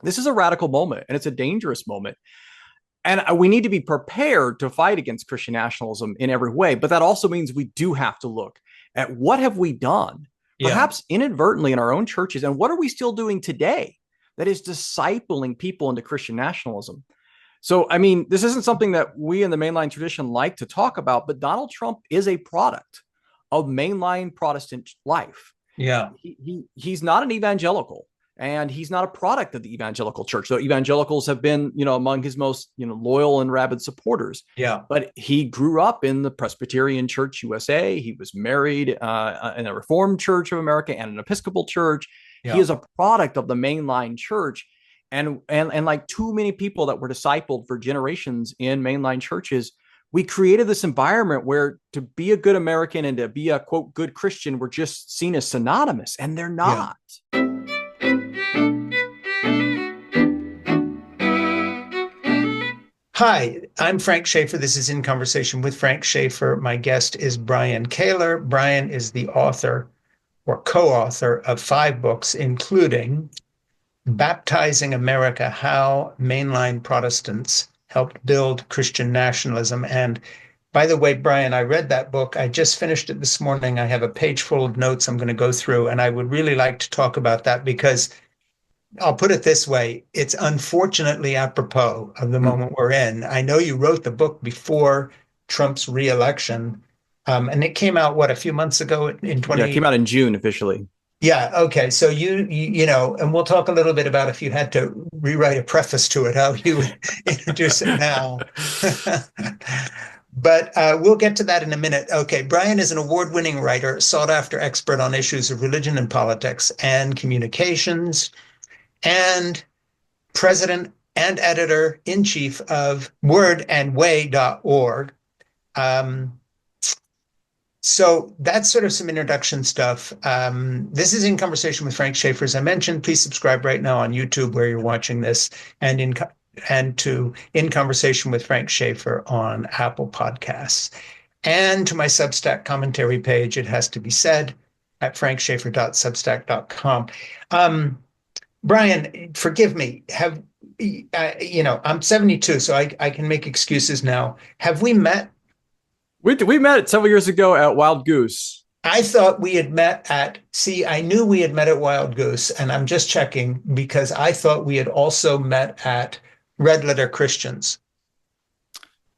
This is a radical moment, and it's a dangerous moment. And we need to be prepared to fight against Christian nationalism in every way. But that also means we do have to look at what have we done, Yeah. perhaps inadvertently in our own churches, and what are we still doing today that is discipling people into Christian nationalism? So, I mean, this isn't something that we in the mainline tradition like to talk about, but Donald Trump is a product of mainline Protestant life. Yeah. He's not an evangelical, and he's not a product of the evangelical church. So evangelicals have been, among his most, loyal and rabid supporters. Yeah. But he grew up in the Presbyterian Church USA. He was married in a Reformed Church of America and an Episcopal church. He Yeah. is a product of the mainline church. And like too many people that were discipled for generations in mainline churches, we created this environment where to be a good American and to be a quote good Christian were just seen as synonymous, and they're Yeah. not. Hi, I'm Frank Schaeffer. This is In Conversation with Frank Schaeffer. My guest is Brian Kaylor. Brian is the author or co-author of 5 books, including Baptizing America, How Mainline Protestants Helped Build Christian Nationalism. And by the way, Brian, I read that book. I just finished it this morning. I have a page full of notes I'm going to go through, and I would really like to talk about that because I'll put it this way. It's unfortunately apropos of the Hmm. moment we're in. I know you wrote the book before Trump's reelection, and it came out, what, a few months ago in Yeah, it 20. came out in June officially. Yeah, okay. So you know, and we'll talk a little bit about if you had to rewrite a preface to it, how you would introduce it now. But we'll get to that in a minute. Okay, Brian is an award-winning writer, sought-after expert on issues of religion and politics and communications, and president and editor-in-chief of wordandway.org. So that's sort of some introduction stuff. This is In Conversation with Frank Schaeffer. As I mentioned, please subscribe right now on YouTube where you're watching this, and to In Conversation with Frank Schaeffer on Apple Podcasts. And to my Substack commentary page, it has to be said, at frankschaeffer.substack.com. Brian, forgive me. I'm 72, so I can make excuses now. Have we met? We met several years ago at Wild Goose. I thought we had met I knew we had met at Wild Goose, and I'm just checking because I thought we had also met at Red Letter Christians.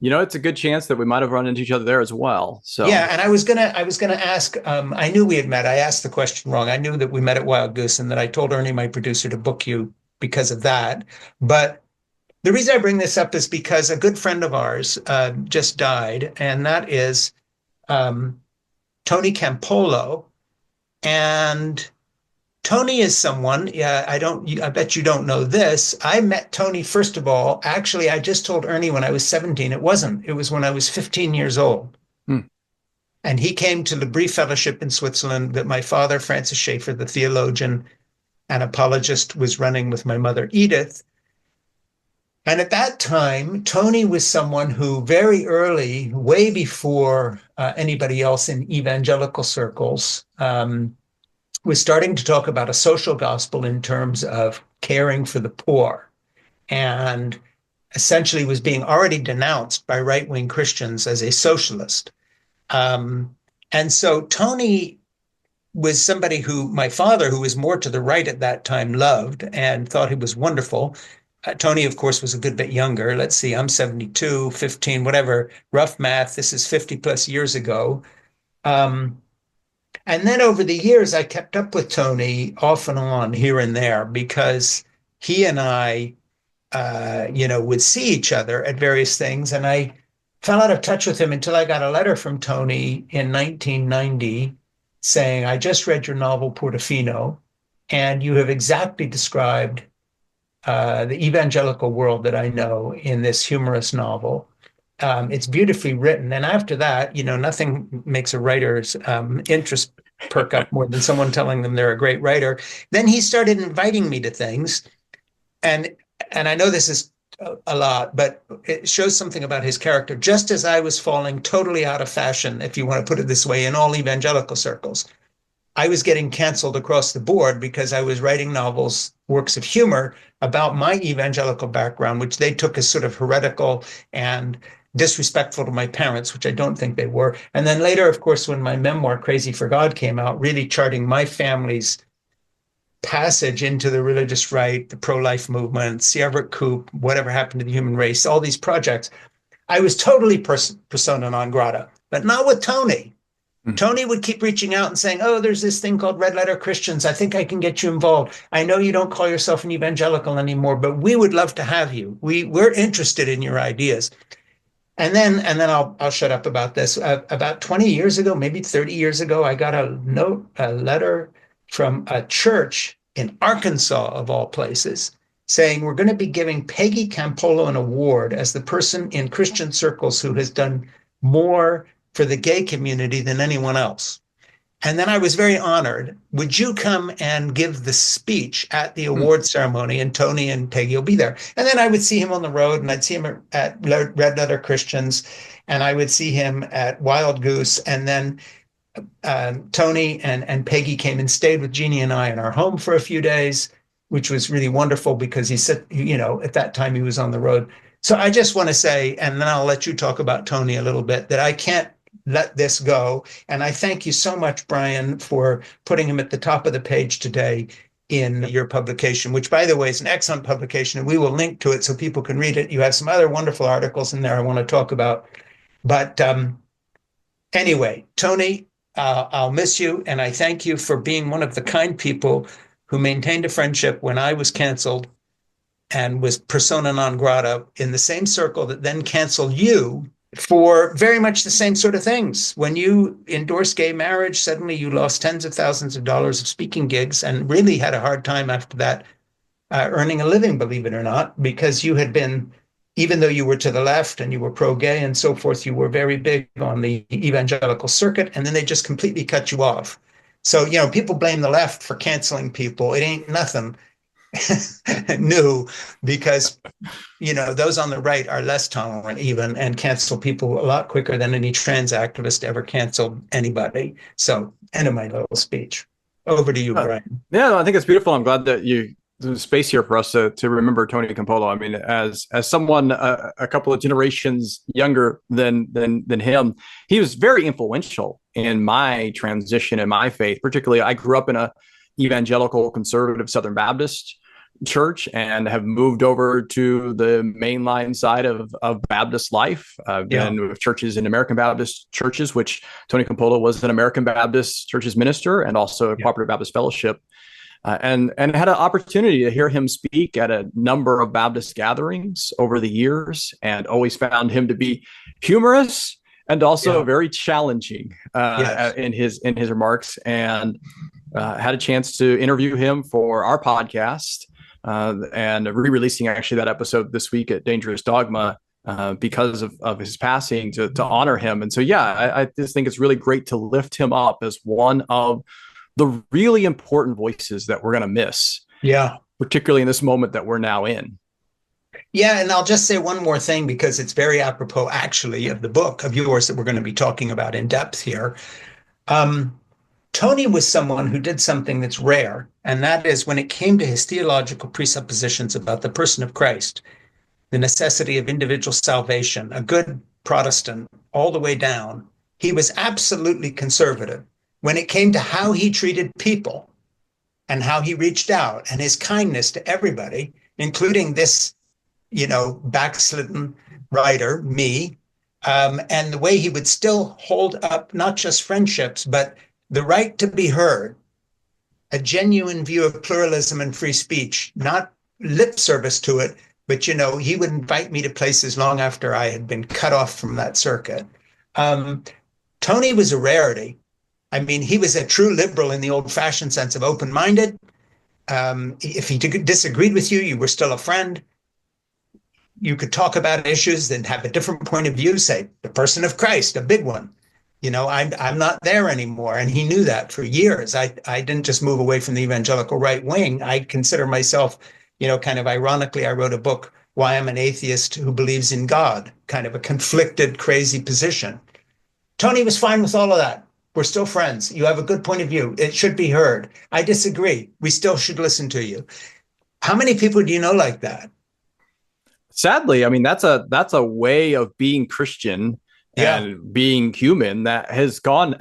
It's a good chance that we might have run into each other there as well. So Yeah, and I was gonna ask. I knew we had met. I asked the question wrong. I knew that we met at Wild Goose, and that I told Ernie, my producer, to book you because of that. But the reason I bring this up is because a good friend of ours just died, and that is Tony Campolo. And Tony is someone, yeah, I bet you don't know this. I met Tony, first of all, actually, I just told Ernie when I was 17. It wasn't. It was when I was 15 years old. hmm. And he came to the Brief Fellowship in Switzerland that my father, Francis Schaeffer, the theologian and apologist, was running with my mother, Edith. And at that time, Tony was someone who very early, way before anybody else in evangelical circles, was starting to talk about a social gospel in terms of caring for the poor, and essentially was being already denounced by right-wing Christians as a socialist. And so Tony was somebody who my father, who was more to the right at that time, loved and thought he was wonderful. Tony, of course, was a good bit younger. Let's see, I'm 72, 15, whatever, rough math. This is 50 plus years ago. Um, and then over the years, I kept up with Tony off and on here and there because he and I, would see each other at various things. And I fell out of touch with him until I got a letter from Tony in 1990 saying, I just read your novel, Portofino, and you have exactly described the evangelical world that I know in this humorous novel. It's beautifully written. And after that, nothing makes a writer's interest perk up more than someone telling them they're a great writer. Then he started inviting me to things. And I know this is a lot, but it shows something about his character. Just as I was falling totally out of fashion, if you want to put it this way, in all evangelical circles, I was getting canceled across the board because I was writing novels, works of humor about my evangelical background, which they took as sort of heretical and disrespectful to my parents, which I don't think they were. And then later, of course, when my memoir, Crazy for God, came out, really charting my family's passage into the religious right, the pro-life movement, C. Everett Koop, whatever happened to the human race, all these projects, I was totally persona non grata, but not with Tony. Tony would keep reaching out and saying, oh, there's this thing called Red Letter Christians. I think I can get you involved. I know you don't call yourself an evangelical anymore, but we would love to have you. We're interested in your ideas. And then I'll shut up about this. About 20 years ago, maybe 30 years ago, I got a letter from a church in Arkansas, of all places, saying we're going to be giving Peggy Campolo an award as the person in Christian circles who has done more for the gay community than anyone else. And then I was very honored. Would you come and give the speech at the award ceremony? And Tony and Peggy will be there. And then I would see him on the road, and I'd see him at Red Letter Christians, and I would see him at Wild Goose. And then Tony and Peggy came and stayed with Jeannie and I in our home for a few days, which was really wonderful because he said, at that time he was on the road. So I just want to say, and then I'll let you talk about Tony a little bit, that I can't let this go. And I thank you so much, Brian, for putting him at the top of the page today in your publication, which, by the way, is an excellent publication, and we will link to it so people can read it. You have some other wonderful articles in there I want to talk about. But anyway, Tony, I'll miss you, and I thank you for being one of the kind people who maintained a friendship when I was canceled and was persona non grata in the same circle that then canceled you for very much the same sort of things. When you endorsed gay marriage, suddenly you lost tens of thousands of dollars of speaking gigs and really had a hard time after that earning a living, believe it or not, because you had been, even though you were to the left and you were pro-gay and so forth, you were very big on the evangelical circuit, and then they just completely cut you off. So, people blame the left for canceling people. It ain't nothing new, because those on the right are less tolerant even and cancel people a lot quicker than any trans activist ever canceled anybody. So, end of my little speech. Over to you, Brian. Yeah, no, I think it's beautiful. I'm glad that there's space here for us to remember Tony Campolo. I mean, as someone a couple of generations younger than him, he was very influential in my transition in my faith. Particularly, I grew up in a evangelical conservative Southern Baptist church and have moved over to the mainline side of Baptist life. I've been with churches in American Baptist churches, which Tony Campolo was an American Baptist church's minister and also a Cooperative Baptist Fellowship. And had an opportunity to hear him speak at a number of Baptist gatherings over the years, and always found him to be humorous and also very challenging in his remarks. And had a chance to interview him for our podcast, and re-releasing actually that episode this week at Dangerous Dogma because of his passing, to honor him. And so, I just think it's really great to lift him up as one of the really important voices that we're going to miss. Yeah. Particularly in this moment that we're now in. Yeah. And I'll just say one more thing, because it's very apropos actually of the book of yours that we're going to be talking about in depth here. Tony was someone who did something that's rare. And that is, when it came to his theological presuppositions about the person of Christ, the necessity of individual salvation, a good Protestant all the way down, he was absolutely conservative. When it came to how he treated people and how he reached out and his kindness to everybody, including this, backslidden writer, me, and the way he would still hold up not just friendships, but the right to be heard, a genuine view of pluralism and free speech, not lip service to it, but, he would invite me to places long after I had been cut off from that circuit. Tony was a rarity. I mean, he was a true liberal in the old-fashioned sense of open-minded. If he disagreed with you, you were still a friend. You could talk about issues that have a different point of view, say, the person of Christ, a big one. I'm not there anymore. And he knew that for years. I didn't just move away from the evangelical right wing. I consider myself, kind of ironically, I wrote a book, Why I'm an Atheist Who Believes in God, kind of a conflicted, crazy position. Tony was fine with all of that. We're still friends. You have a good point of view. It should be heard. I disagree. We still should listen to you. How many people do you know like that? Sadly, I mean, that's a way of being Christian Yeah. and being human that has gone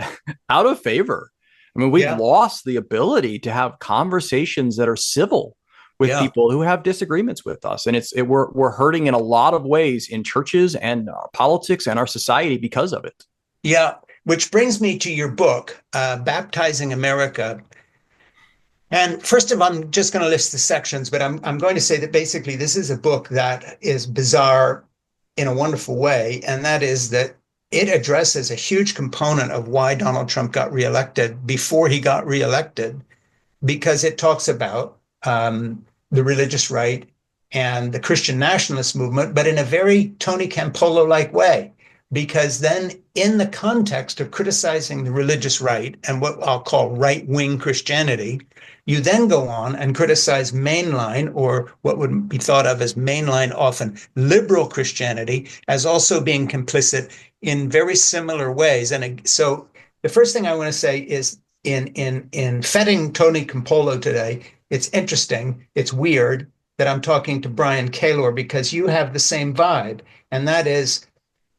out of favor. I mean, we've Yeah. lost the ability to have conversations that are civil with Yeah. people who have disagreements with us, and we're hurting in a lot of ways in churches and politics and our society because of it. Yeah. Which brings me to your book, Baptizing America. And first of all, I'm just going to list the sections, but I'm going to say that basically this is a book that is bizarre in a wonderful way. And that is that it addresses a huge component of why Donald Trump got reelected before he got reelected, because it talks about the religious right and the Christian nationalist movement, but in a very Tony Campolo-like way. Because then, in the context of criticizing the religious right and what I'll call right-wing Christianity, you then go on and criticize mainline, or what would be thought of as mainline, often liberal Christianity, as also being complicit in very similar ways. And so the first thing I want to say is in feting Tony Campolo today, it's interesting, it's weird that I'm talking to Brian Kaylor, because you have the same vibe. And that is,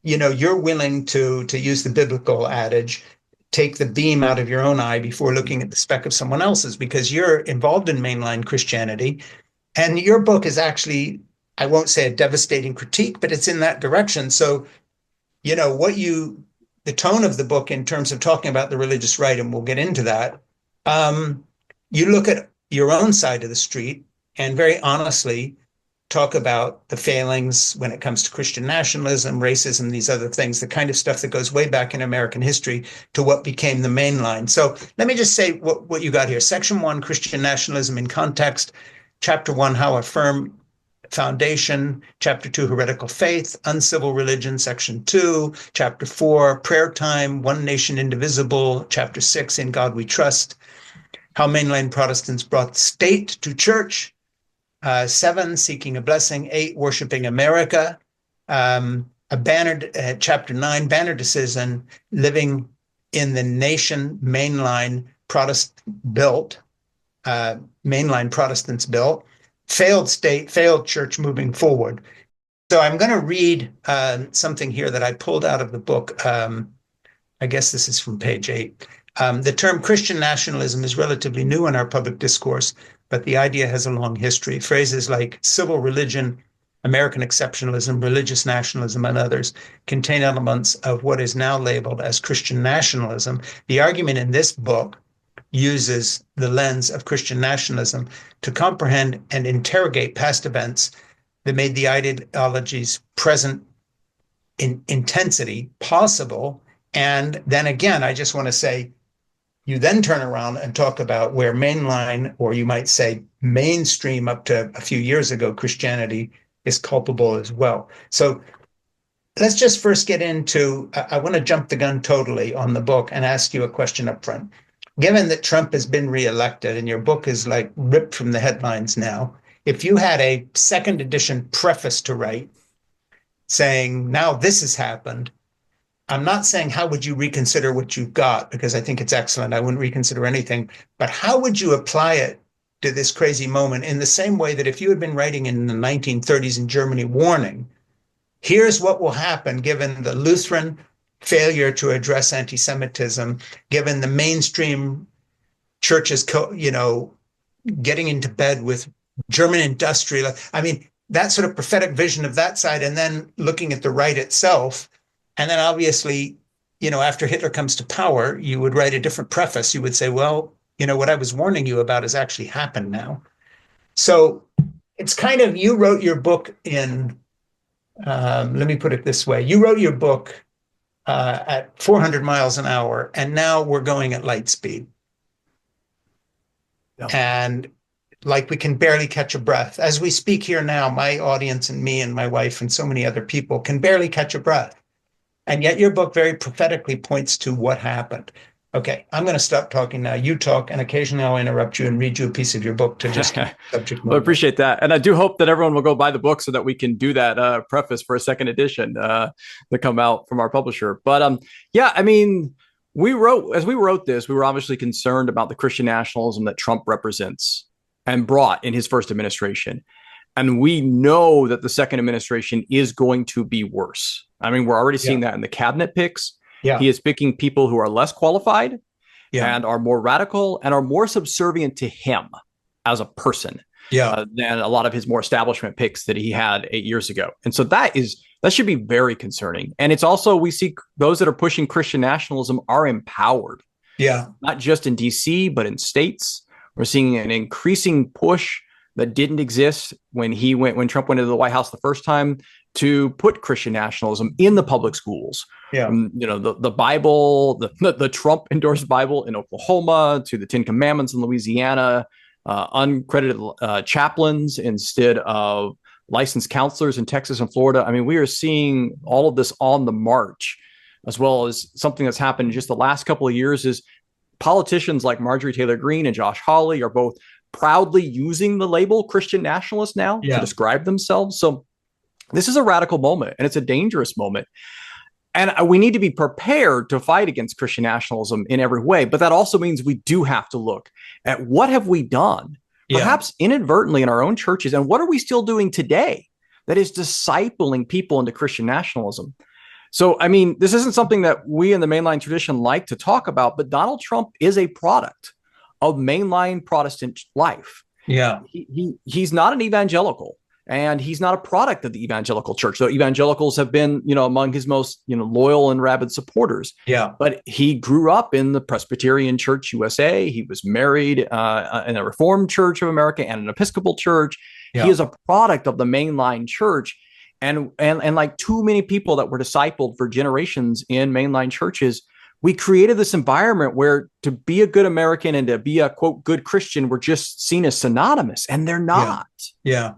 you're willing to use the biblical adage, take the beam out of your own eye before looking at the speck of someone else's, because you're involved in mainline Christianity. And your book is actually, I won't say a devastating critique, but it's in that direction. So, the tone of the book in terms of talking about the religious right, and we'll get into that, you look at your own side of the street and very honestly talk about the failings when it comes to Christian nationalism, racism, these other things, the kind of stuff that goes way back in American history to what became the main line. So let me just say what you got here. Section 1, Christian nationalism in context. Chapter 1, how a firm foundation. Chapter 2, heretical faith, uncivil religion. Section 2. Chapter 4, prayer time, one nation indivisible. Chapter 6, in God we trust. How mainline Protestants brought state to church. 7, seeking a blessing. 8, worshiping America. Chapter 9, banner decision, living in the nation mainline mainline Protestants built. Failed state, failed church moving forward. So I'm going to read something here that I pulled out of the book. I guess this is from page 8. The term Christian nationalism is relatively new in our public discourse, but the idea has a long history. Phrases like civil religion, American exceptionalism, religious nationalism, and others contain elements of what is now labeled as Christian nationalism. The argument in this book uses the lens of Christian nationalism to comprehend and interrogate past events that made the ideology's present in intensity possible. And then again, I just want to say, you then turn around and talk about where mainline, or you might say mainstream up to a few years ago, Christianity is culpable as well. So let's just first get into, I want to jump the gun totally on the book and ask you a question up front. Given that Trump has been reelected and your book is like ripped from the headlines now, if you had a second edition preface to write saying, now this has happened, I'm not saying how would you reconsider what you've got, because I think it's excellent. I wouldn't reconsider anything. But how would you apply it to this crazy moment in the same way that if you had been writing in the 1930s in Germany, warning, here's what will happen given the Lutheran failure to address anti-Semitism, given the mainstream churches, getting into bed with German industrial. I mean, that sort of prophetic vision of that side, and then looking at the right itself. And then obviously, after Hitler comes to power, you would write a different preface. You would say, well, what I was warning you about has actually happened now. So it's kind of, you wrote your book in, let me put it this way. You wrote your book at 400 miles an hour, and now we're going at light speed. Yeah. And like we can barely catch a breath. As we speak here now, my audience and me and my wife and so many other people can barely catch a breath. And yet your book very prophetically points to what happened. Okay, I'm going to stop talking now. You talk, and occasionally I'll interrupt you and read you a piece of your book to just subject. Well, I appreciate that. And I do hope that everyone will go buy the book so that we can do that preface for a second edition to come out from our publisher. But yeah, I mean, as we wrote this, we were obviously concerned about the Christian nationalism that Trump represents and brought in his first administration. And we know that the second administration is going to be worse. I mean, we're already seeing that in the cabinet picks. Yeah. He is picking people who are less qualified Yeah. and are more radical and are more subservient to him as a person than a lot of his more establishment picks that he had 8 years ago. And so that should be very concerning. And it's also, we see those that are pushing Christian nationalism are empowered. Yeah. Not just in DC, but in states. We're seeing an increasing push that didn't exist when Trump went into the White House the first time to put Christian nationalism in the public schools. Yeah. The Bible, the Trump endorsed Bible in Oklahoma, to the 10 Commandments in Louisiana, uncredited chaplains instead of licensed counselors in Texas and Florida. I mean, we are seeing all of this on the march, as well as something that's happened in just the last couple of years is politicians like Marjorie Taylor Greene and Josh Hawley are both proudly using the label Christian nationalist now to describe themselves. So this is a radical moment, and it's a dangerous moment. And we need to be prepared to fight against Christian nationalism in every way. But that also means we do have to look at what have we done, perhaps inadvertently in our own churches, and what are we still doing today that is discipling people into Christian nationalism. So, I mean, this isn't something that we in the mainline tradition like to talk about, but Donald Trump is a product of mainline Protestant life. Yeah. He's not an evangelical, and he's not a product of the evangelical church. So evangelicals have been, among his most, loyal and rabid supporters. Yeah. But he grew up in the Presbyterian Church USA. He was married in a Reformed Church of America and an Episcopal church. Yeah. He is a product of the mainline church. And like too many people that were discipled for generations in mainline churches, we created this environment where to be a good American and to be a, quote, good Christian were just seen as synonymous, and they're not. Yeah.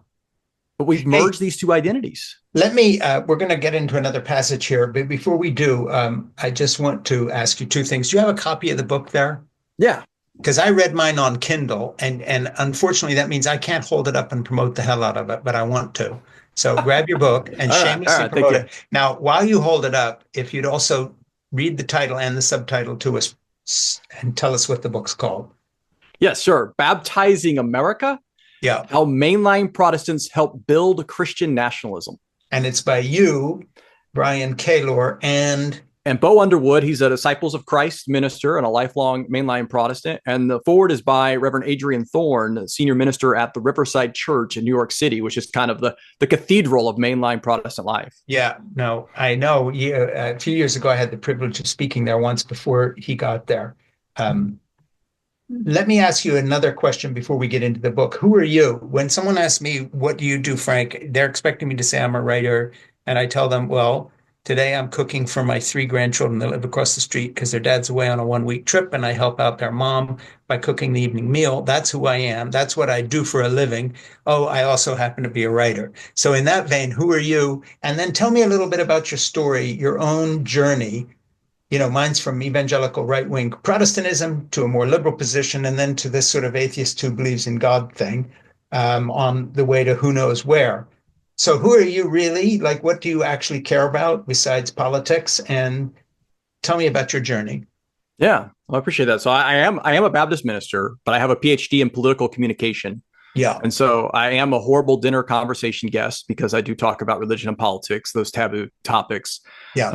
But we've merged these two identities. Let me, we're going to get into another passage here, but before we do, I just want to ask you two things. Do you have a copy of the book there? Yeah. Because I read mine on Kindle, and unfortunately that means I can't hold it up and promote the hell out of it, but I want to. So grab your book and shamelessly promote it. Now, while you hold it up, if you'd also read the title and the subtitle to us and tell us what the book's called. Yes, sure. Baptizing America. Yeah. How mainline Protestants help build Christian nationalism. And it's by you, Brian Kaylor, and Bo Underwood. He's a Disciples of Christ minister and a lifelong mainline Protestant. And the forward is by Reverend Adrian Thorne, senior minister at the Riverside Church in New York City, which is kind of the cathedral of mainline Protestant life. Yeah, no, I know. A few years ago, I had the privilege of speaking there once before he got there. Let me ask you another question before we get into the book. Who are you? When someone asks me, what do you do, Frank? They're expecting me to say I'm a writer. And I tell them, well, today I'm cooking for my 3 grandchildren that live across the street because their dad's away on a 1-week trip, and I help out their mom by cooking the evening meal. That's who I am. That's what I do for a living. Oh, I also happen to be a writer. So in that vein, who are you? And then tell me a little bit about your story, your own journey. Mine's from evangelical right-wing Protestantism to a more liberal position, and then to this sort of atheist who believes in God thing on the way to who knows where. So who are you really? Like, what do you actually care about besides politics? And tell me about your journey. Yeah, well, I appreciate that. So I am a Baptist minister, but I have a PhD in political communication. Yeah. And so I am a horrible dinner conversation guest because I do talk about religion and politics, those taboo topics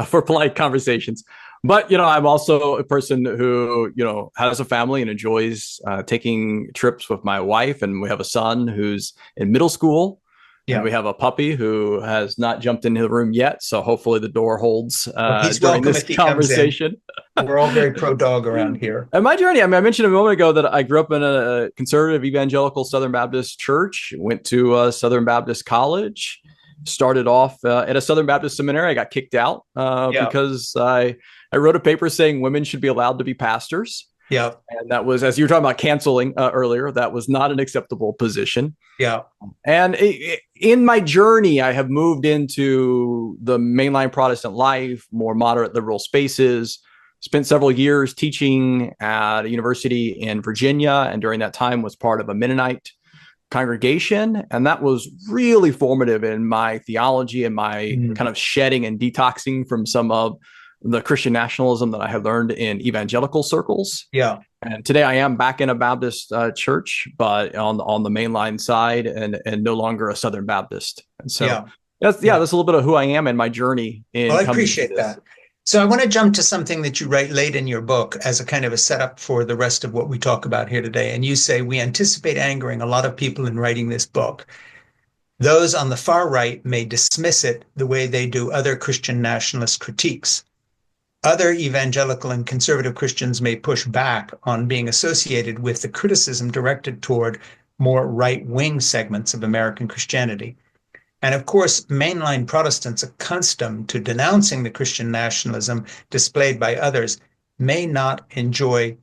for polite conversations. But, I'm also a person who, has a family and enjoys taking trips with my wife. And we have a son who's in middle school. Yeah. And we have a puppy who has not jumped into the room yet. So hopefully the door holds during this conversation. We're all very pro-dog around here. And my journey, I mentioned a moment ago that I grew up in a conservative evangelical Southern Baptist church, went to Southern Baptist college, started off at a Southern Baptist seminary. I got kicked out because I wrote a paper saying women should be allowed to be pastors. Yeah. And that was, as you were talking about canceling earlier, that was not an acceptable position. Yeah. And in my journey, I have moved into the mainline Protestant life, more moderate liberal spaces, spent several years teaching at a university in Virginia. And during that time was part of a Mennonite congregation. And that was really formative in my theology and my kind of shedding and detoxing from some of the Christian nationalism that I had learned in evangelical circles. Yeah. And today I am back in a Baptist church, but on the mainline side, and no longer a Southern Baptist. And so that's a little bit of who I am and my journey in. Well, I appreciate that. So I want to jump to something that you write late in your book as a kind of a setup for the rest of what we talk about here today. And you say, we anticipate angering a lot of people in writing this book. Those on the far right may dismiss it the way they do other Christian nationalist critiques. Other evangelical and conservative Christians may push back on being associated with the criticism directed toward more right-wing segments of American Christianity. And of course, mainline Protestants accustomed to denouncing the Christian nationalism displayed by others may not enjoy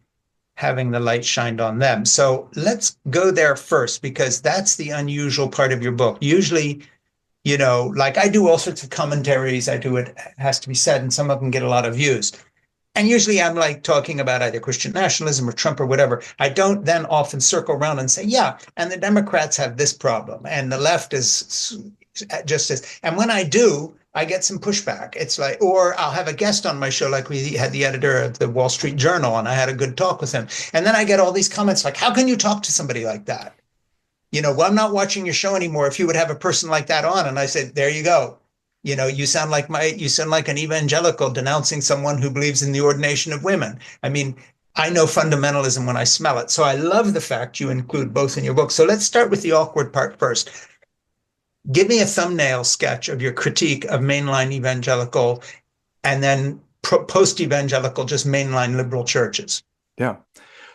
having the light shined on them. So let's go there first, because that's the unusual part of your book. Usually, like I do all sorts of commentaries, it has to be said, and some of them get a lot of views. And usually I'm like talking about either Christian nationalism or Trump or whatever. I don't then often circle around and say, yeah, and the Democrats have this problem, and the left is just as, and when I do, I get some pushback. It's like, or I'll have a guest on my show, like we had the editor of the Wall Street Journal, and I had a good talk with him. And then I get all these comments like, how can you talk to somebody like that? Well, I'm not watching your show anymore if you would have a person like that on. And I said, there you go. You sound like an evangelical denouncing someone who believes in the ordination of women. I mean, I know fundamentalism when I smell it. So I love the fact you include both in your book. So let's start with the awkward part first. Give me a thumbnail sketch of your critique of mainline evangelical and then post-evangelical, just mainline liberal churches. Yeah.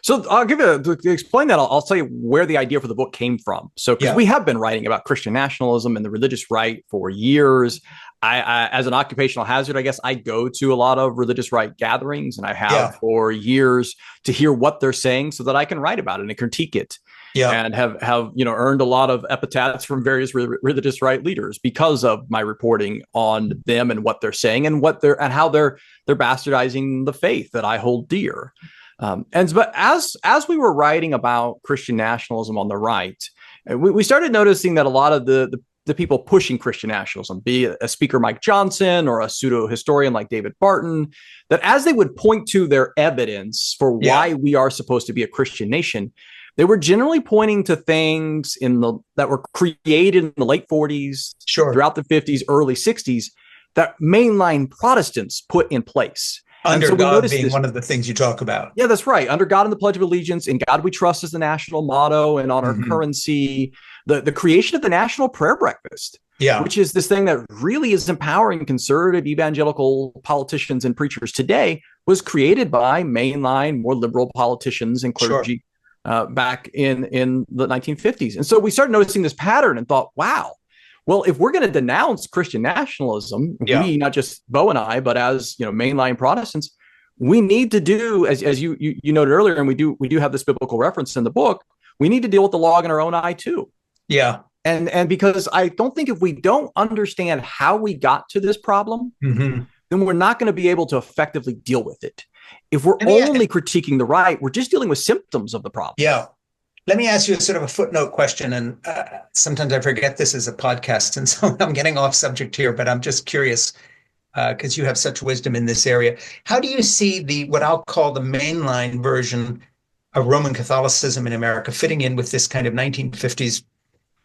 So I'll give you, to explain that, I'll tell you where the idea for the book came from. So because we have been writing about Christian nationalism and the religious right for years. I, as an occupational hazard, I guess I go to a lot of religious right gatherings, and I have for years, to hear what they're saying so that I can write about it and critique it. And have earned a lot of epithets from various religious right leaders because of my reporting on them and what they're saying and how they're bastardizing the faith that I hold dear. But as we were writing about Christian nationalism on the right, we started noticing that a lot of the people pushing Christian nationalism, be it a speaker Mike Johnson or a pseudo historian like David Barton, that as they would point to their evidence for why we are supposed to be a Christian nation, they were generally pointing to things that were created in the late 40s, throughout the 50s, early 60s, that mainline Protestants put in place. Under God being one of the things you talk about. Yeah, that's right. Under God in the Pledge of Allegiance, in God we trust as the national motto, and on our currency, the creation of the National Prayer Breakfast, which is this thing that really is empowering conservative evangelical politicians and preachers today, was created by mainline, more liberal politicians and clergy back in the 1950s. And so we started noticing this pattern and thought, wow, well, if we're going to denounce Christian nationalism, we, not just Bo and I, but as mainline Protestants, we need to do, as you noted earlier, and we do have this biblical reference in the book, we need to deal with the log in our own eye too. Yeah. And because I don't think if we don't understand how we got to this problem, then we're not going to be able to effectively deal with it. If we're only critiquing the right, we're just dealing with symptoms of the problem. Yeah. Let me ask you a sort of a footnote question. And sometimes I forget this is a podcast, and so I'm getting off subject here, but I'm just curious because you have such wisdom in this area. How do you see what I'll call the mainline version of Roman Catholicism in America fitting in with this kind of 1950s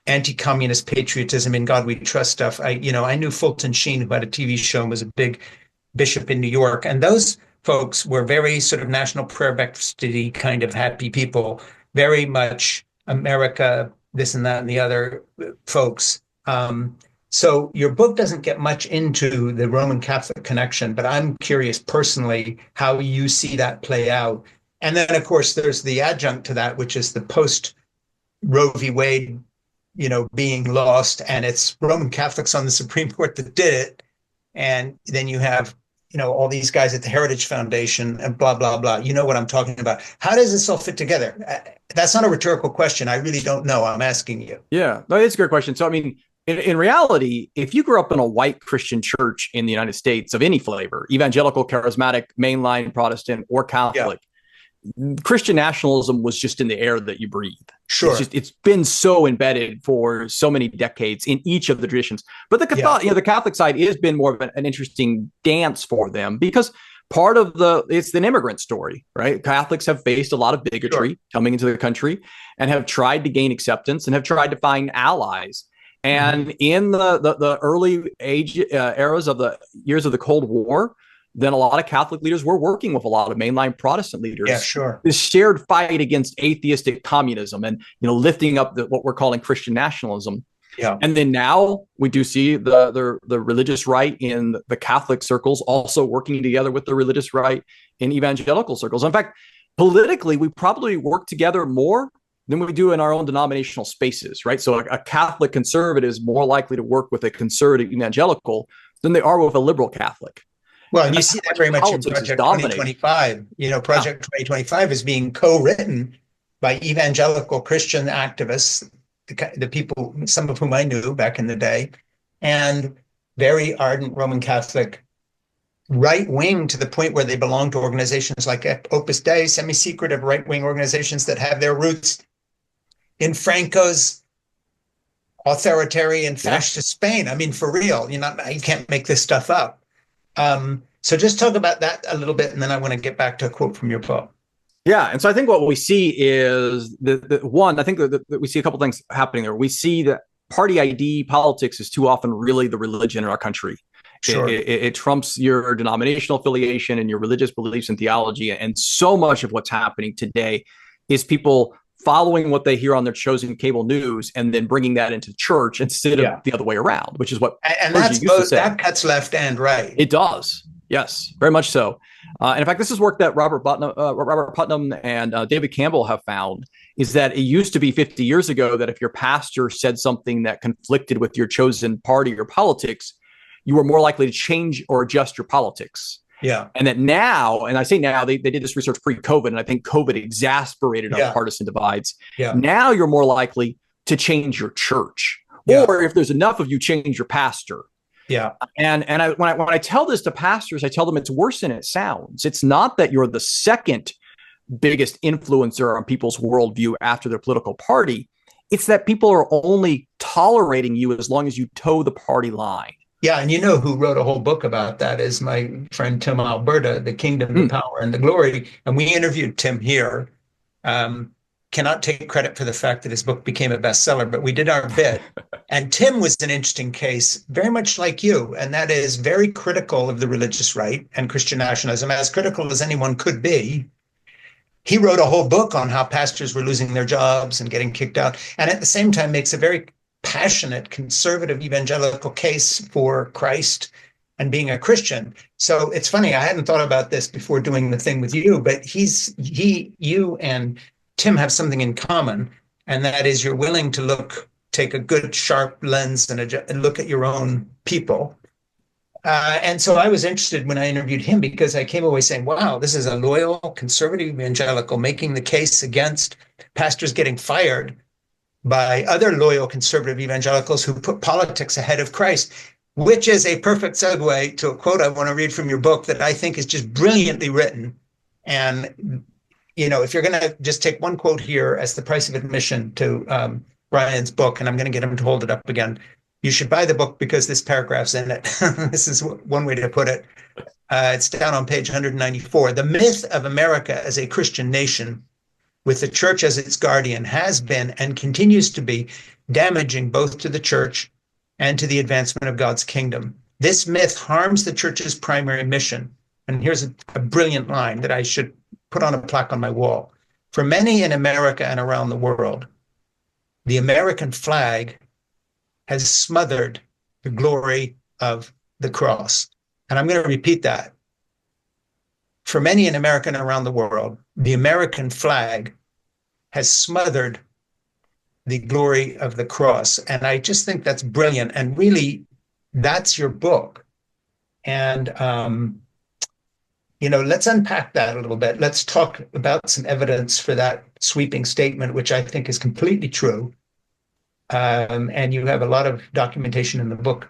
anti-communist patriotism, in God we trust stuff? I knew Fulton Sheen, who had a TV show and was a big bishop in New York. And those folks were very sort of National Prayer Breakfast-y kind of happy people, very much America, this and that and the other folks. So your book doesn't get much into the Roman Catholic connection, but I'm curious personally how you see that play out. And then, of course, there's the adjunct to that, which is the post-Roe v. Wade, being lost, and it's Roman Catholics on the Supreme Court that did it. And then you have, all these guys at the Heritage Foundation and blah, blah, blah. You know what I'm talking about. How does this all fit together? That's not a rhetorical question. I really don't know. I'm asking you. Yeah, no, it's a great question. So, I mean, in reality, if you grew up in a white Christian church in the United States of any flavor, evangelical, charismatic, mainline Protestant, or Catholic, Christian nationalism was just in the air that you breathe. Sure. It's been so embedded for so many decades in each of the traditions. But the Catholic side has been more of an interesting dance for them, because part of it's an immigrant story, right? Catholics have faced a lot of bigotry coming into the country and have tried to gain acceptance and have tried to find allies. And in the early eras of the years of the Cold War, then a lot of Catholic leaders were working with a lot of mainline Protestant leaders. Yeah, sure. This shared fight against atheistic communism and, lifting up what we're calling Christian nationalism. Yeah. And then now we do see the religious right in the Catholic circles also working together with the religious right in evangelical circles. In fact, politically, we probably work together more than we do in our own denominational spaces, right? So a Catholic conservative is more likely to work with a conservative evangelical than they are with a liberal Catholic. Well, and you see that very much in Project 2025. Project 2025 is being co-written by evangelical Christian activists, the people, some of whom I knew back in the day, and very ardent Roman Catholic right-wing, to the point where they belong to organizations like Opus Dei, semi-secretive right-wing organizations that have their roots in Franco's authoritarian fascist Spain. I mean, for real, you can't make this stuff up. So just talk about that a little bit, and then I want to get back to a quote from your book. Yeah, and so I think what we see is I think that we see a couple things happening there. We see that party ID politics is too often really the religion in our country. Sure. It trumps your denominational affiliation and your religious beliefs and theology. And so much of what's happening today is people following what they hear on their chosen cable news and then bringing that into church instead of the other way around, which is what that cuts left and right. It does. Yes, very much so. And in fact, this is work that Robert Putnam and David Campbell have found, is that it used to be 50 years ago that if your pastor said something that conflicted with your chosen party or politics, you were more likely to change or adjust your politics. Yeah. And that now, and I say now, they did this research pre-COVID, and I think COVID exacerbated our partisan divides. Yeah. Now you're more likely to change your church, or if there's enough of you, change your pastor. Yeah. And when I tell this to pastors, I tell them it's worse than it sounds. It's not that you're the second biggest influencer on people's worldview after their political party. It's that people are only tolerating you as long as you toe the party line. Yeah, and who wrote a whole book about that is my friend Tim Alberta, The Kingdom, the Power, and the Glory. And we interviewed Tim here. Cannot take credit for the fact that his book became a bestseller, but we did our bit. And Tim was an interesting case, very much like you, and that is very critical of the religious right and Christian nationalism, as critical as anyone could be. He wrote a whole book on how pastors were losing their jobs and getting kicked out, and at the same time makes a very passionate conservative evangelical case for Christ and being a Christian. So it's funny, I hadn't thought about this before doing the thing with you, but you and Tim have something in common, and that is you're willing to take a good sharp lens and look at your own people. And so I was interested when I interviewed him, because I came away saying, wow, this is a loyal conservative evangelical making the case against pastors getting fired by other loyal conservative evangelicals who put politics ahead of Christ, which is a perfect segue to a quote I want to read from your book that I think is just brilliantly written. And, if you're going to just take one quote here as the price of admission to Brian's book, and I'm going to get him to hold it up again, you should buy the book because this paragraph's in it. This is one way to put it. It's down on page 194. The myth of America as a Christian nation, with the church as its guardian, has been and continues to be damaging both to the church and to the advancement of God's kingdom. This myth harms the church's primary mission. And here's a brilliant line that I should put on a plaque on my wall. For many in America and around the world, the American flag has smothered the glory of the cross. And I'm going to repeat that. For many in America and around the world, the American flag has smothered the glory of the cross. And I just think that's brilliant. And really, that's your book. And, let's unpack that a little bit. Let's talk about some evidence for that sweeping statement, which I think is completely true. And you have a lot of documentation in the book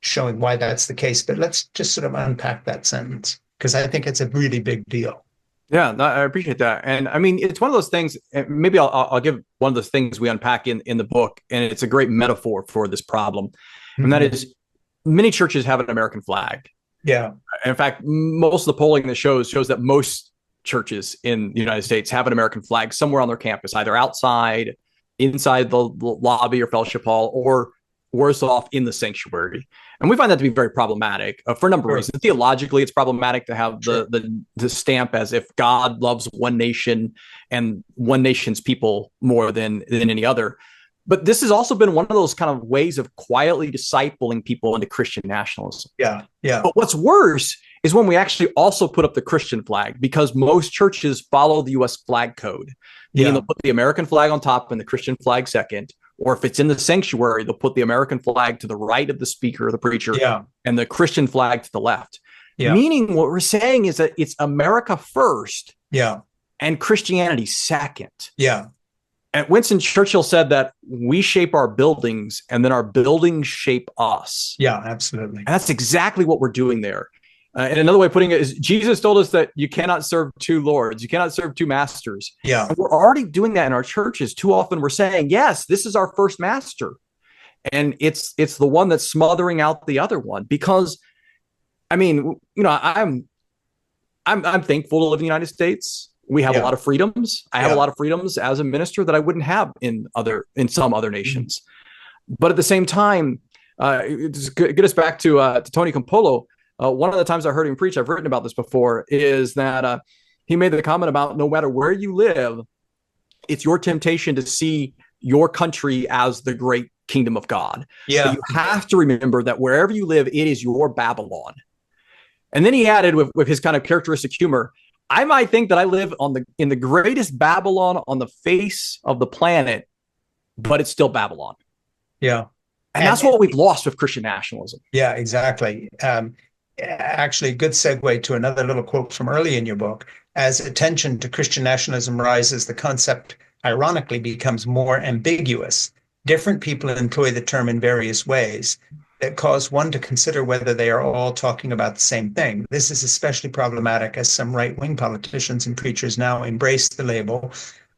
showing why that's the case. But let's just sort of unpack that sentence, because I think it's a really big deal. Yeah, no, I appreciate that. And I mean, it's one of those things. Maybe I'll give one of the things we unpack in the book, and it's a great metaphor for this problem. And that Mhm. is, many churches have an American flag. Yeah. In fact, most of the polling that shows that most churches in the United States have an American flag somewhere on their campus, either outside, inside the lobby or fellowship hall, or worse off, in the sanctuary. And we find that to be very problematic for a number of Sure. reasons. Theologically, it's problematic to have Sure. the stamp as if God loves one nation and one nation's people more than any other. But this has also been one of those kind of ways of quietly discipling people into Christian nationalism. Yeah. Yeah. But what's worse is when we actually also put up the Christian flag, because most churches follow the US flag code, meaning Yeah. they'll put the American flag on top and the Christian flag second. Or if it's in the sanctuary, they'll put the American flag to the right of the speaker or the preacher, Yeah. and the Christian flag to the left. Yeah. Meaning what we're saying is that it's America first Yeah. and Christianity second. Yeah. And Winston Churchill said that we shape our buildings and then our buildings shape us. Yeah. Absolutely. And that's exactly what we're doing there. And another way of putting it is Jesus told us that you cannot serve two lords. You cannot serve two masters. Yeah. And we're already doing that in our churches. Too often we're saying, yes, this is our first master. And it's the one that's smothering out the other one. Because, I mean, I'm thankful to live in the United States. We have a lot of freedoms. I have a lot of freedoms as a minister that I wouldn't have in some other nations. Mm-hmm. But at the same time, get us back to Tony Campolo. One of the times I heard him preach, I've written about this before, is that he made the comment about no matter where you live, it's your temptation to see your country as the great kingdom of God. Yeah. But you have to remember that wherever you live, it is your Babylon. And then he added with his kind of characteristic humor, I might think that I live in the greatest Babylon on the face of the planet, but it's still Babylon. Yeah. And that's what we've lost with Christian nationalism. Yeah, exactly. Actually, a good segue to another little quote from early in your book. As attention to Christian nationalism rises, the concept ironically becomes more ambiguous. Different people employ the term in various ways that cause one to consider whether they are all talking about the same thing. This is especially problematic as some right-wing politicians and preachers now embrace the label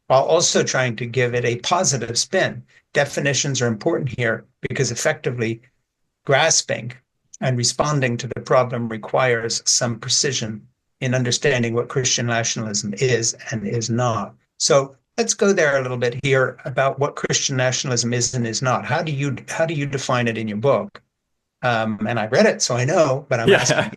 while also trying to give it a positive spin. Definitions are important here because effectively grasping and responding to the problem requires some precision in understanding what Christian nationalism is and is not. So let's go there a little bit here about what Christian nationalism is and is not. How do you define it in your book? And I read it, so I know, but I'm asking.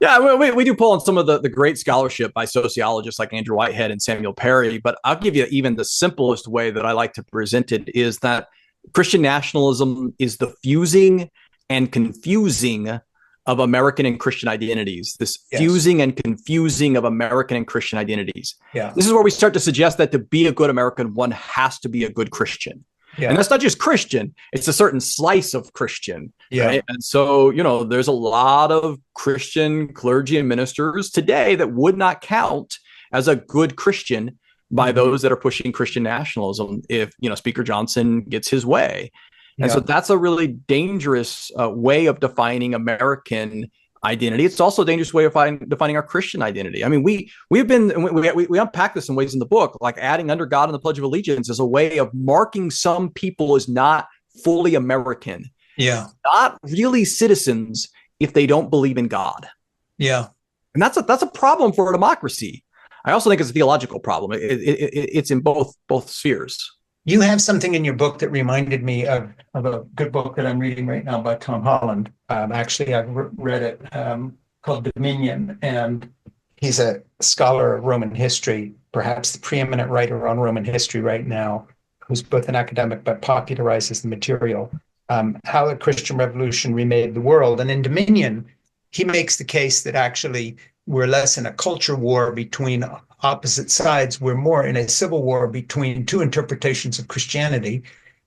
Yeah, we do pull on some of the great scholarship by sociologists like Andrew Whitehead and Samuel Perry, but I'll give you even the simplest way that I like to present it is that Christian nationalism is the fusing and confusing of American and Christian identities, this fusing and confusing of American and Christian identities. Yeah. This is where we start to suggest that to be a good American, one has to be a good Christian. Yeah. And that's not just Christian, it's a certain slice of Christian. Yeah. Right? And so, there's a lot of Christian clergy and ministers today that would not count as a good Christian by those that are pushing Christian nationalism if, Speaker Johnson gets his way. And so that's a really dangerous way of defining American identity. It's also a dangerous way of defining our Christian identity. I mean, we unpack this in ways in the book, like adding under God in the Pledge of Allegiance as a way of marking some people as not fully American. Yeah. Not really citizens if they don't believe in God. Yeah. And that's a problem for a democracy. I also think it's a theological problem. It's in both spheres. You have something in your book that reminded me of a good book that I'm reading right now by Tom Holland. Actually, I've read it called Dominion, and he's a scholar of Roman history, perhaps the preeminent writer on Roman history right now, who's both an academic but popularizes the material, how the Christian Revolution remade the world. And in Dominion, he makes the case that actually we're less in a culture war between opposite sides. We're more in a civil war between two interpretations of Christianity,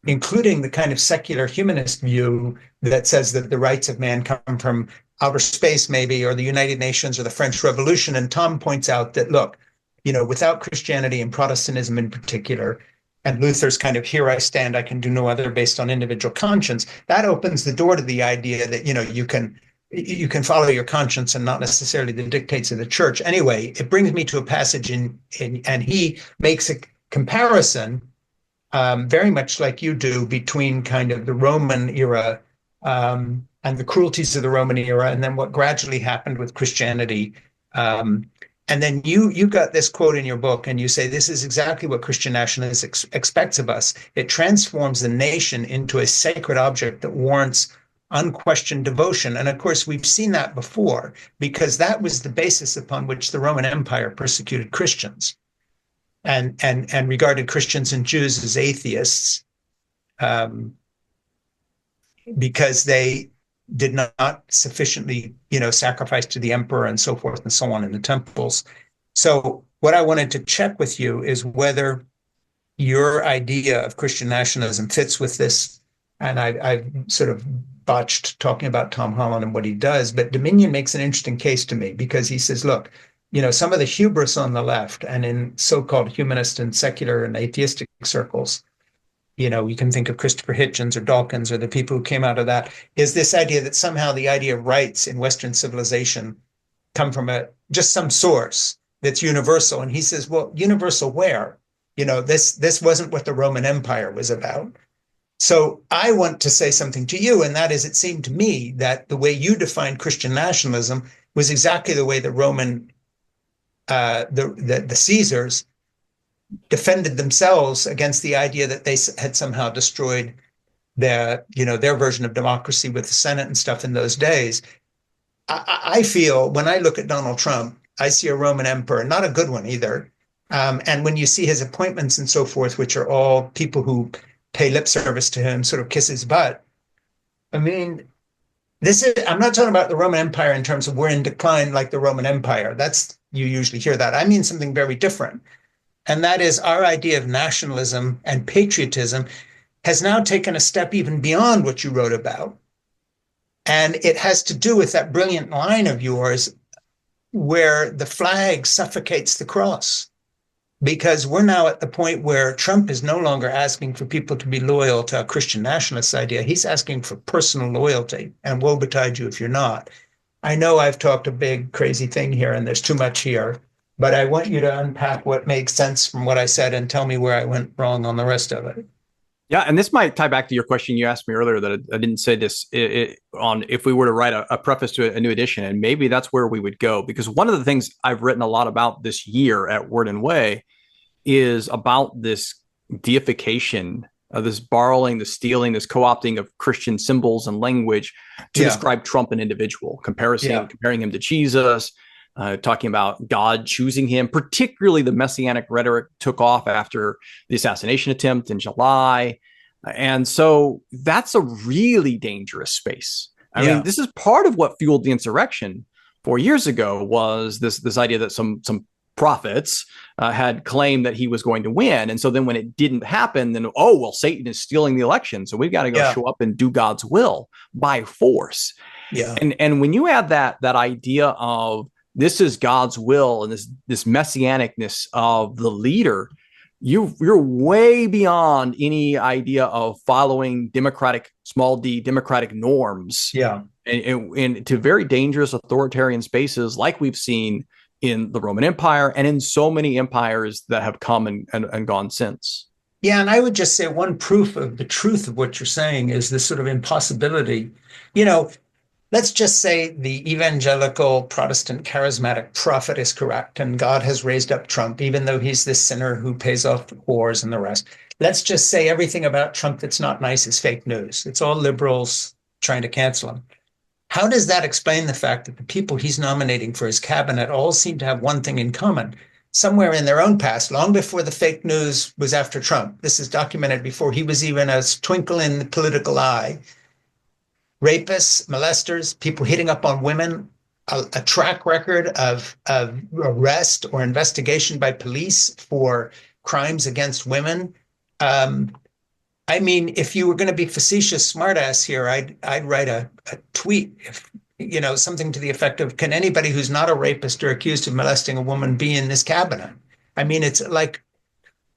including the kind of secular humanist view that says that the rights of man come from outer space, maybe, or the United Nations or the French Revolution. And Tom points out that, look, without Christianity and Protestantism in particular, and Luther's kind of here I stand, I can do no other based on individual conscience, that opens the door to the idea that, you can you can follow your conscience and not necessarily the dictates of the church. Anyway, it brings me to a passage and he makes a comparison, very much like you do, between kind of the Roman era and the cruelties of the Roman era, and then what gradually happened with Christianity. And then you got this quote in your book, and you say, this is exactly what Christian nationalism expects of us. It transforms the nation into a sacred object that warrants unquestioned devotion. And of course, we've seen that before, because that was the basis upon which the Roman Empire persecuted Christians and regarded Christians and Jews as atheists, because they did not sufficiently, sacrifice to the emperor and so forth and so on in the temples. So what I wanted to check with you is whether your idea of Christian nationalism fits with this. And I've sort of botched talking about Tom Holland and what he does, but Dominion makes an interesting case to me, because he says, look, some of the hubris on the left and in so-called humanist and secular and atheistic circles, you can think of Christopher Hitchens or Dawkins or the people who came out of that, is this idea that somehow the idea of rights in Western civilization come from just some source that's universal. And he says, well, universal where? This wasn't what the Roman Empire was about. So I want to say something to you, and that is, it seemed to me that the way you defined Christian nationalism was exactly the way the Roman, the Caesars defended themselves against the idea that they had somehow destroyed their version of democracy with the Senate and stuff in those days. I feel when I look at Donald Trump, I see a Roman emperor, not a good one either. And when you see his appointments and so forth, which are all people who pay lip service to him, sort of kiss his butt. I mean, I'm not talking about the Roman Empire in terms of we're in decline like the Roman Empire. You usually hear that. I mean something very different. And that is, our idea of nationalism and patriotism has now taken a step even beyond what you wrote about. And it has to do with that brilliant line of yours where the flag suffocates the cross. Because we're now at the point where Trump is no longer asking for people to be loyal to a Christian nationalist idea. He's asking for personal loyalty, and woe betide you if you're not. I know I've talked a big, crazy thing here, and there's too much here, but I want you to unpack what makes sense from what I said and tell me where I went wrong on the rest of it. Yeah, and this might tie back to your question you asked me earlier that I didn't say this on if we were to write a preface to a new edition, and maybe that's where we would go, because one of the things I've written a lot about this year at Word and Way is about this deification, this borrowing, the stealing, this co-opting of Christian symbols and language to describe Trump an individual, comparing him to Jesus, talking about God choosing him. Particularly the messianic rhetoric took off after the assassination attempt in July. And so that's a really dangerous space. I mean, this is part of what fueled the insurrection 4 years ago, was this idea that some prophets had claimed that he was going to win. And so then when it didn't happen, then, Satan is stealing the election. So we've got to go show up and do God's will by force. Yeah. And when you add that idea of this is God's will and this messianicness of the leader, you're way beyond any idea of following small d democratic norms. Yeah. And to very dangerous authoritarian spaces like we've seen in the Roman Empire and in so many empires that have come and gone since. Yeah, and I would just say one proof of the truth of what you're saying is this sort of impossibility. Let's just say the evangelical Protestant charismatic prophet is correct, and God has raised up Trump, even though he's this sinner who pays off wars and the rest. Let's just say everything about Trump that's not nice is fake news. It's all liberals trying to cancel him. How does that explain the fact that the people he's nominating for his cabinet all seem to have one thing in common? Somewhere in their own past, long before the fake news was after Trump, this is documented before he was even a twinkle in the political eye, rapists, molesters, people hitting up on women, a track record of arrest or investigation by police for crimes against women. I mean, if you were going to be facetious smartass here, I'd write a tweet, something to the effect of, can anybody who's not a rapist or accused of molesting a woman be in this cabinet? I mean, it's like,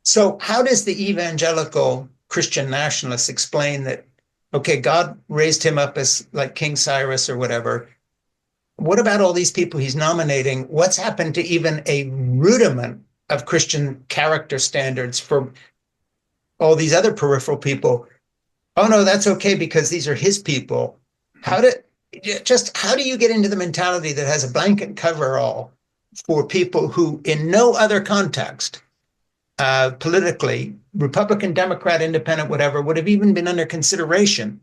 so how does the evangelical Christian nationalists explain that, okay, God raised him up as like King Cyrus or whatever, what about all these people he's nominating? What's happened to even a rudiment of Christian character standards for all these other peripheral people? Oh no, that's okay because these are his people. How do how do you get into the mentality that has a blanket coverall for people who, in no other context, politically, Republican, Democrat, Independent, whatever, would have even been under consideration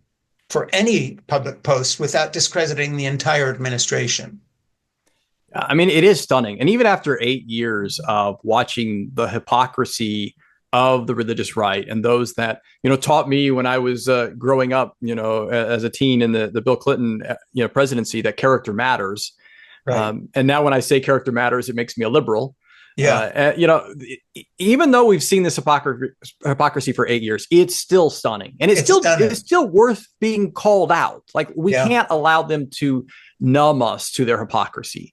for any public post without discrediting the entire administration? I mean, it is stunning. And even after 8 years of watching the hypocrisy of the religious right and those that, taught me when I was growing up, as a teen in the Bill Clinton, presidency, that character matters. Right. And now when I say character matters, it makes me a liberal. Yeah. Even though we've seen this hypocrisy for 8 years, it's still stunning, and it's still worth being called out. Like, we can't allow them to numb us to their hypocrisy.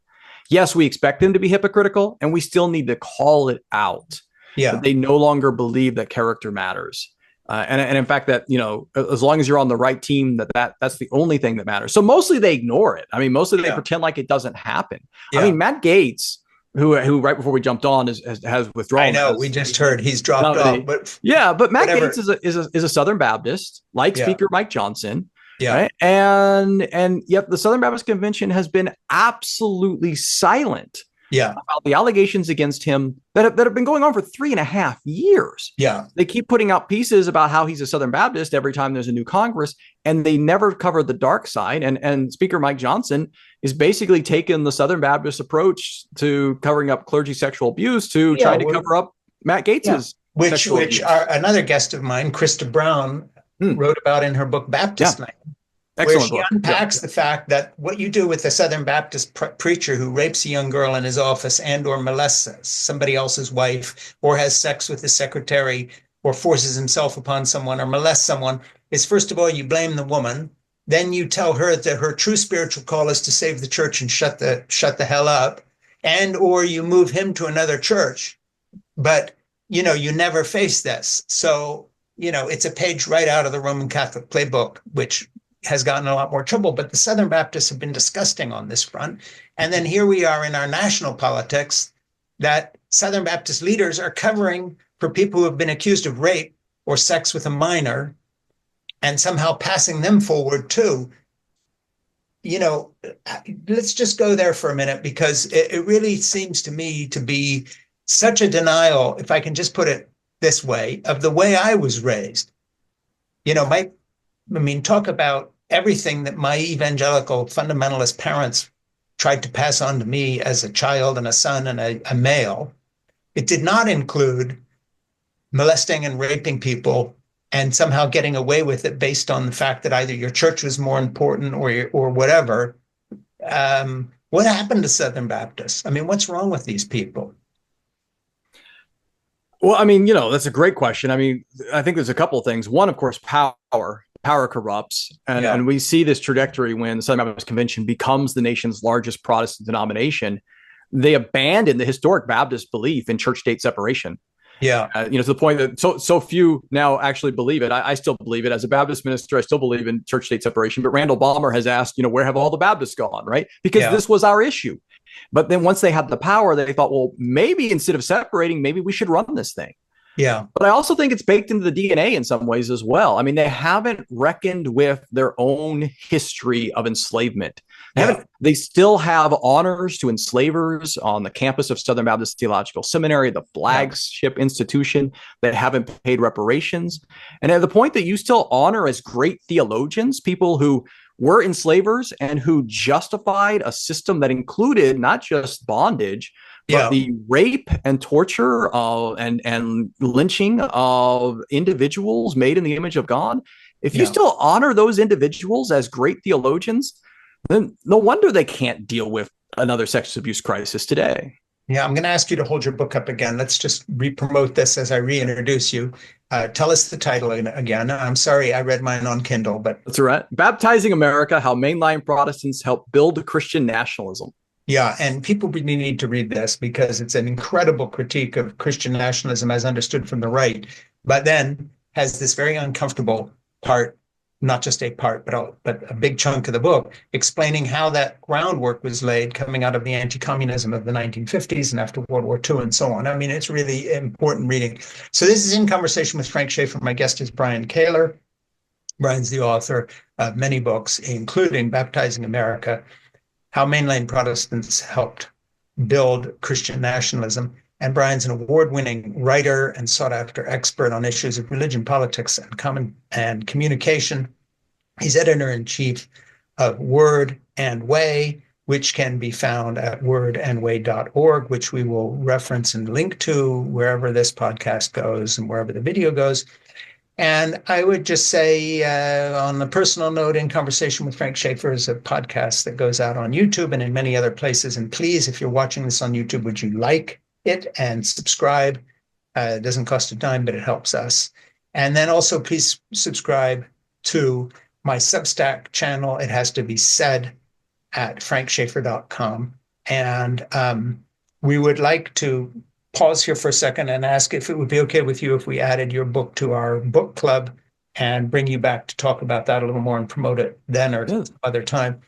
Yes, we expect them to be hypocritical, and we still need to call it out. Yeah, that they no longer believe that character matters, and in fact, that as long as you're on the right team, that's the only thing that matters. So mostly they ignore it. I mean, mostly they pretend like it doesn't happen. I mean, Matt Gaetz, who right before we jumped on has withdrawn. I know, we just heard he's dropped off, but Matt Gaetz is a Southern Baptist, like Speaker Mike Johnson. Yeah. Right? And yet the Southern Baptist Convention has been absolutely silent about the allegations against him that have been going on for 3.5 years. Yeah. They keep putting out pieces about how he's a Southern Baptist every time there's a new Congress, and they never cover the dark side. And Speaker Mike Johnson is basically taking the Southern Baptist approach to covering up clergy sexual abuse to trying to cover up Matt Gaetz's which another guest of mine, Krista Brown, wrote about in her book Baptist Night, where she unpacks the fact that what you do with a Southern Baptist preacher who rapes a young girl in his office and or molests somebody else's wife, or has sex with his secretary, or forces himself upon someone or molests someone, is, first of all, you blame the woman. Then you tell her that her true spiritual call is to save the church and shut the hell up, and or you move him to another church. But you never face this. So it's a page right out of the Roman Catholic playbook, which has gotten a lot more trouble. But the Southern Baptists have been disgusting on this front. And then here we are in our national politics, that Southern Baptist leaders are covering for people who have been accused of rape or sex with a minor, and somehow passing them forward too. Let's just go there for a minute, because it really seems to me to be such a denial, if I can just put it this way, of the way I was raised. Talk about everything that my evangelical fundamentalist parents tried to pass on to me as a child and a son and a male. It did not include molesting and raping people and somehow getting away with it based on the fact that either your church was more important or whatever. What happened to Southern Baptists? I mean, what's wrong with these people? Well, I mean, that's a great question. I mean, I think there's a couple of things. One, of course, power corrupts. And we see this trajectory when the Southern Baptist Convention becomes the nation's largest Protestant denomination. They abandon the historic Baptist belief in church-state separation. Yeah. To the point that so few now actually believe it. I still believe it. As a Baptist minister, I still believe in church-state separation. But Randall Balmer has asked, where have all the Baptists gone, right? Because this was our issue. But then once they had the power, they thought, well, maybe instead of separating, maybe we should run this thing. Yeah. But I also think it's baked into the DNA in some ways as well. I mean, they haven't reckoned with their own history of enslavement. They still have honors to enslavers on the campus of Southern Baptist Theological Seminary, the flagship institution, that haven't paid reparations. And at the point that you still honor as great theologians, people who were enslavers and who justified a system that included not just bondage, but the rape and torture and lynching of individuals made in the image of God. If you still honor those individuals as great theologians, then no wonder they can't deal with another sexual abuse crisis today. Yeah, I'm going to ask you to hold your book up again. Let's just re-promote this as I reintroduce you. Tell us the title again. I'm sorry, I read mine on Kindle, but that's all right. Baptizing America: How Mainline Protestants Help Build Christian Nationalism. Yeah, and people really need to read this, because it's an incredible critique of Christian nationalism as understood from the right, but then has this very uncomfortable part not just a part, but a big chunk of the book, explaining how that groundwork was laid coming out of the anti-communism of the 1950s and after World War II and so on. I mean, it's really important reading. So this is In Conversation with Frank Schaeffer. My guest is Brian Kaylor. Brian's the author of many books, including Baptizing America, How Mainline Protestants Helped Build Christian Nationalism. And Brian's an award-winning writer and sought-after expert on issues of religion, politics, and communication. He's editor-in-chief of Word and Way, which can be found at wordandway.org, which we will reference and link to wherever this podcast goes and wherever the video goes. And I would just say, on a personal note, In Conversation with Frank Schaeffer is a podcast that goes out on YouTube and in many other places. And please, if you're watching this on YouTube, would you like it and subscribe? It doesn't cost a dime, but it helps us. And then also please subscribe to my Substack channel. It has to be said at frankschaeffer.com. And we would like to pause here for a second and ask if it would be okay with you if we added your book to our book club and bring you back to talk about that a little more and promote it then or some other time.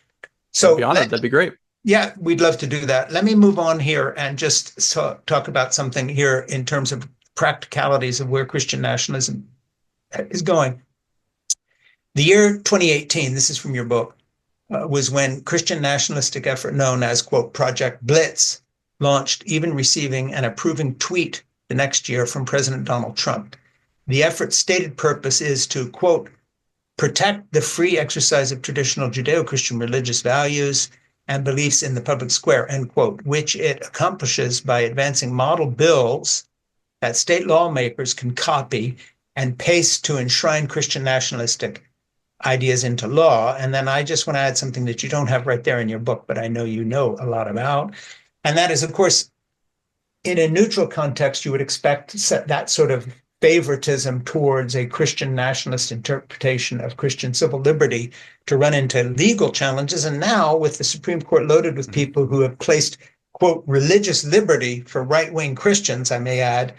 So that'd be great. Yeah, we'd love to do that. Let me move on here and just talk about something here in terms of practicalities of where Christian nationalism is going. The year 2018, this is from your book, was when Christian nationalistic effort known as, quote, Project Blitz launched, even receiving an approving tweet the next year from President Donald Trump. The effort's stated purpose is to, quote, protect the free exercise of traditional Judeo-Christian religious values and beliefs in the public square, end quote, which it accomplishes by advancing model bills that state lawmakers can copy and paste to enshrine Christian nationalistic ideas into law. And then I just want to add something that you don't have right there in your book, but I know you know a lot about. And that is, of course, in a neutral context, you would expect that sort of favoritism towards a Christian nationalist interpretation of Christian civil liberty to run into legal challenges. And now, with the Supreme Court loaded with people who have placed, quote, religious liberty for right-wing Christians, I may add,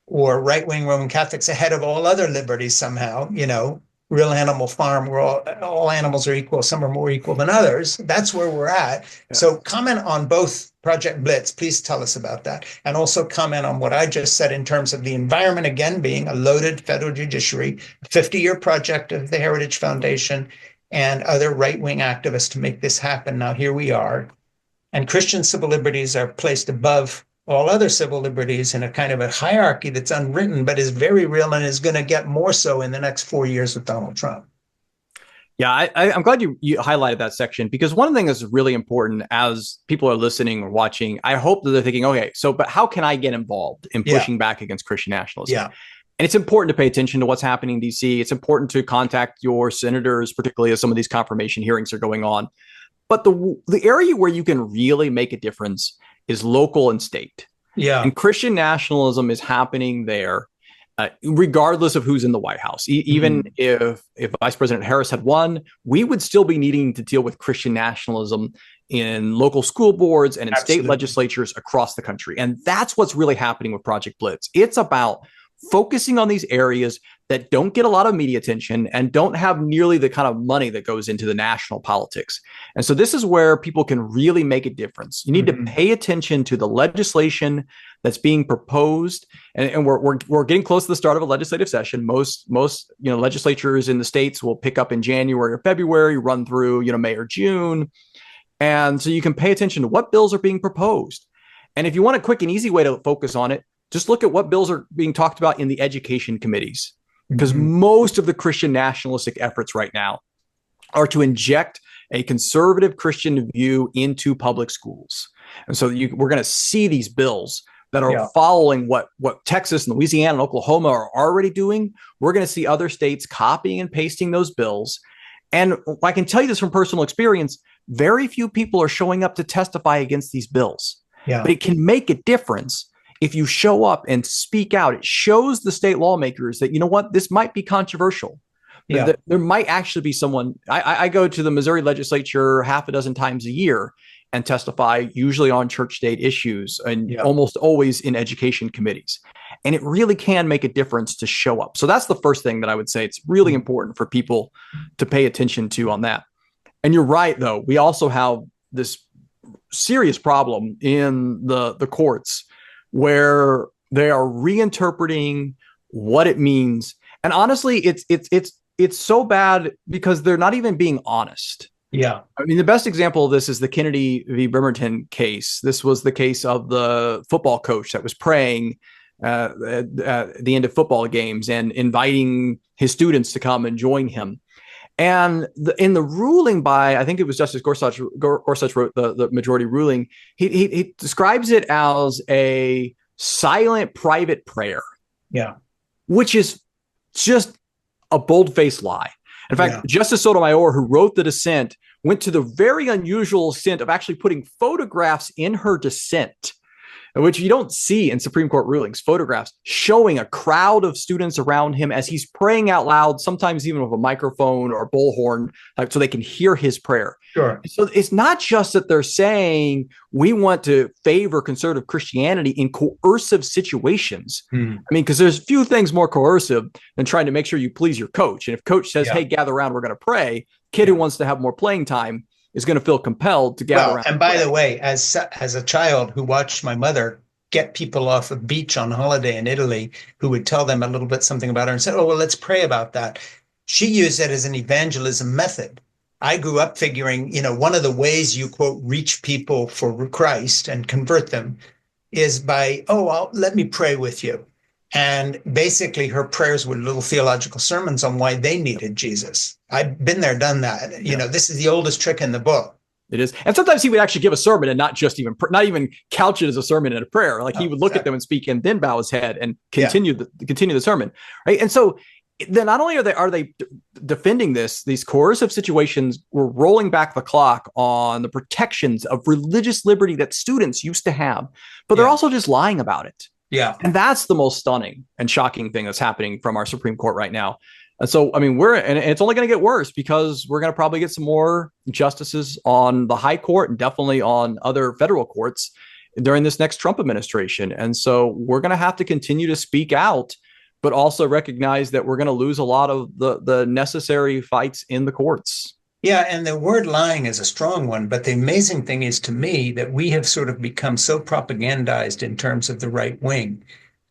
or right-wing Roman Catholics ahead of all other liberties somehow, you know, real animal farm where all animals are equal, some are more equal than others. That's where we're at. Yeah. So comment on both Project Blitz. Please tell us about that. And also comment on what I just said in terms of the environment, again, being a loaded federal judiciary, a 50-year project of the Heritage Foundation and other right-wing activists to make this happen. Now, here we are. And Christian civil liberties are placed above all other civil liberties in a kind of a hierarchy that's unwritten, but is very real and is going to get more so in the next 4 years with Donald Trump. Yeah, I'm glad you highlighted that section, because one thing that's really important as people are listening or watching, I hope that they're thinking, okay, but how can I get involved in pushing back against Christian nationalism? Yeah. And it's important to pay attention to what's happening in DC. It's important to contact your senators, particularly as some of these confirmation hearings are going on. But the area where you can really make a difference is local and state. Yeah. And Christian nationalism is happening there, regardless of who's in the White House. Even if Vice President Harris had won, we would still be needing to deal with Christian nationalism in local school boards and in state legislatures across the country. And that's what's really happening with Project Blitz. It's about focusing on these areas that don't get a lot of media attention and don't have nearly the kind of money that goes into the national politics. And so this is where people can really make a difference. You need to pay attention to the legislation that's being proposed. And we're getting close to the start of a legislative session. Most legislatures in the states will pick up in January or February, run through May or June. And so you can pay attention to what bills are being proposed. And if you want a quick and easy way to focus on it, just look at what bills are being talked about in the education committees, because most of the Christian nationalistic efforts right now are to inject a conservative Christian view into public schools. And so we're going to see these bills that are following what Texas and Louisiana and Oklahoma are already doing. We're going to see other states copying and pasting those bills. And I can tell you this from personal experience, very few people are showing up to testify against these bills. Yeah. But it can make a difference if you show up and speak out. It shows the state lawmakers that, you know what, this might be controversial. Yeah. There might actually be someone. I go to the Missouri legislature half a dozen times a year and testify, usually on church state issues and almost always in education committees. And it really can make a difference to show up. So that's the first thing that I would say it's really important for people to pay attention to on that. And you're right, though. We also have this serious problem in the courts where they are reinterpreting what it means. And honestly, it's so bad because they're not even being honest. Yeah. I mean, the best example of this is the Kennedy v. Bremerton case. This was the case of the football coach that was praying at the end of football games and inviting his students to come and join him. And in the ruling by, I think it was Justice Gorsuch wrote the majority ruling, he describes it as a silent private prayer. Yeah. Which is just a bold-faced lie. In fact, Justice Sotomayor, who wrote the dissent, went to the very unusual extent of actually putting photographs in her dissent, which you don't see in Supreme Court rulings, photographs showing a crowd of students around him as he's praying out loud, sometimes even with a microphone or a bullhorn, so they can hear his prayer. Sure. So it's not just that they're saying we want to favor conservative Christianity in coercive situations. I mean, because there's few things more coercive than trying to make sure you please your coach. And if coach says, hey, gather around, we're going to pray, kid who wants to have more playing time is going to feel compelled to gather around. And by the way, as a child who watched my mother get people off a beach on holiday in Italy who would tell them a little bit something about her and said, oh, well, let's pray about that. She used it as an evangelism method. I grew up figuring, one of the ways you, quote, reach people for Christ and convert them is by, let me pray with you. And basically her prayers were little theological sermons on why they needed Jesus. I've been there, done that. This is the oldest trick in the book. It is. And sometimes he would actually give a sermon and not even couch it as a sermon and a prayer. Like he would look at them and speak and then bow his head and continue the sermon. Right. And so then not only are they defending these coercive situations, we're rolling back the clock on the protections of religious liberty that students used to have, but they're also just lying about it. Yeah. And that's the most stunning and shocking thing that's happening from our Supreme Court right now. And so, I mean, and it's only going to get worse because we're going to probably get some more justices on the high court and definitely on other federal courts during this next Trump administration. And so we're going to have to continue to speak out, but also recognize that we're going to lose a lot of the necessary fights in the courts. Yeah, and the word lying is a strong one, but the amazing thing is to me that we have sort of become so propagandized in terms of the right wing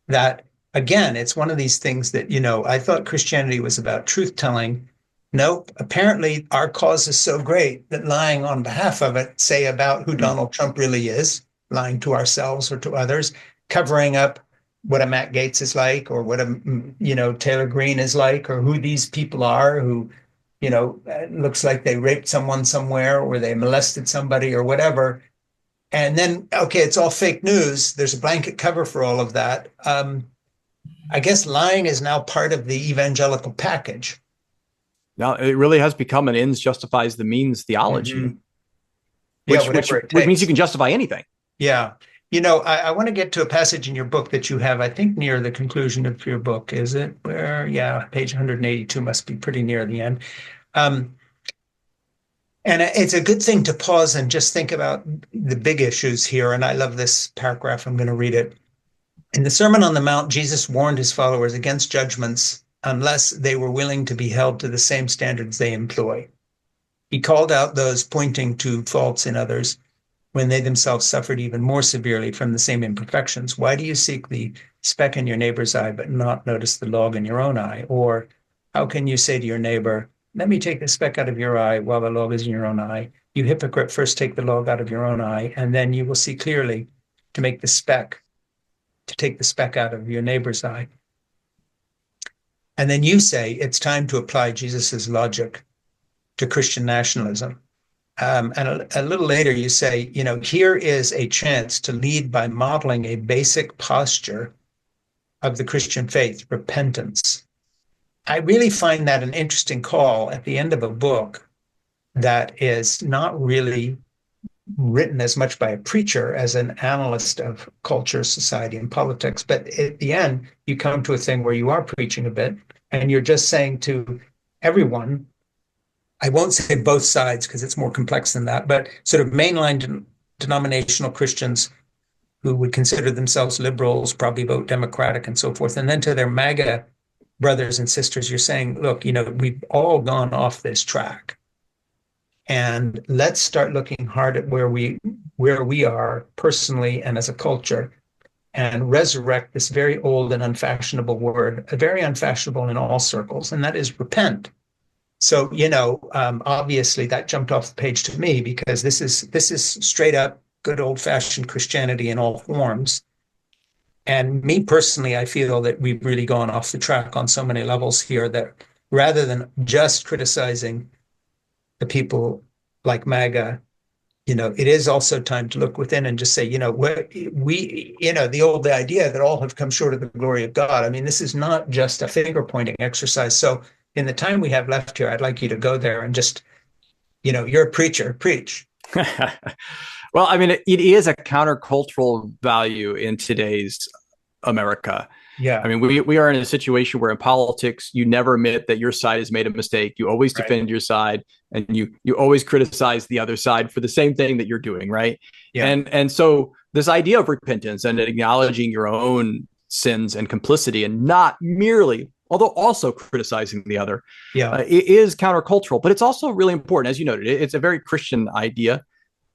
that, again, it's one of these things that, I thought Christianity was about truth-telling. Nope, apparently our cause is so great that lying on behalf of it, say about who Donald Trump really is, lying to ourselves or to others, covering up what a Matt Gaetz is like or what a, Taylor Greene is like or who these people are who, it looks like they raped someone somewhere or they molested somebody or whatever. And then, okay, it's all fake news. There's a blanket cover for all of that. I guess lying is now part of the evangelical package. Now, it really has become an ends justifies the means theology, which means you can justify anything. Yeah. I want to get to a passage in your book that you have, I think, near the conclusion of your book. Is it where? Yeah, page 182 must be pretty near the end. And it's a good thing to pause and just think about the big issues here. And I love this paragraph. I'm going to read it. In the Sermon on the Mount, Jesus warned his followers against judgments unless they were willing to be held to the same standards they employ. He called out those pointing to faults in others when they themselves suffered even more severely from the same imperfections. Why do you seek the speck in your neighbor's eye but not notice the log in your own eye? Or how can you say to your neighbor, let me take the speck out of your eye while the log is in your own eye? You hypocrite, first take the log out of your own eye, and then you will see clearly to take the speck out of your neighbor's eye. And then you say it's time to apply Jesus's logic to Christian nationalism. And a little later you say, here is a chance to lead by modeling a basic posture of the Christian faith, repentance. I really find that an interesting call at the end of a book that is not really written as much by a preacher as an analyst of culture, society, and politics. But at the end, you come to a thing where you are preaching a bit and you're just saying to everyone, I won't say both sides because it's more complex than that, but sort of mainline denominational Christians, who would consider themselves liberals, probably vote Democratic and so forth. And then to their MAGA brothers and sisters, you're saying, look, we've all gone off this track. And let's start looking hard at where we are personally and as a culture, and resurrect this very old and unfashionable word, very unfashionable in all circles, and that is repent. So, obviously that jumped off the page to me, because this is straight up good old fashioned Christianity in all forms. And me personally, I feel that we've really gone off the track on so many levels here, that rather than just criticizing the people like MAGA, it is also time to look within and just say, the idea that all have come short of the glory of God. I mean, this is not just a finger pointing exercise. So in the time we have left here, I'd like you to go there and just, you're a preacher, preach. Well, I mean, it is a countercultural value in today's America. Yeah. I mean, we are in a situation where in politics, you never admit that your side has made a mistake. You always defend your side, and you always criticize the other side for the same thing that you're doing, right? Yeah. And so this idea of repentance and acknowledging your own sins and complicity, and not merely, although also criticizing the other, it is countercultural, but it's also really important. As you noted, it's a very Christian idea.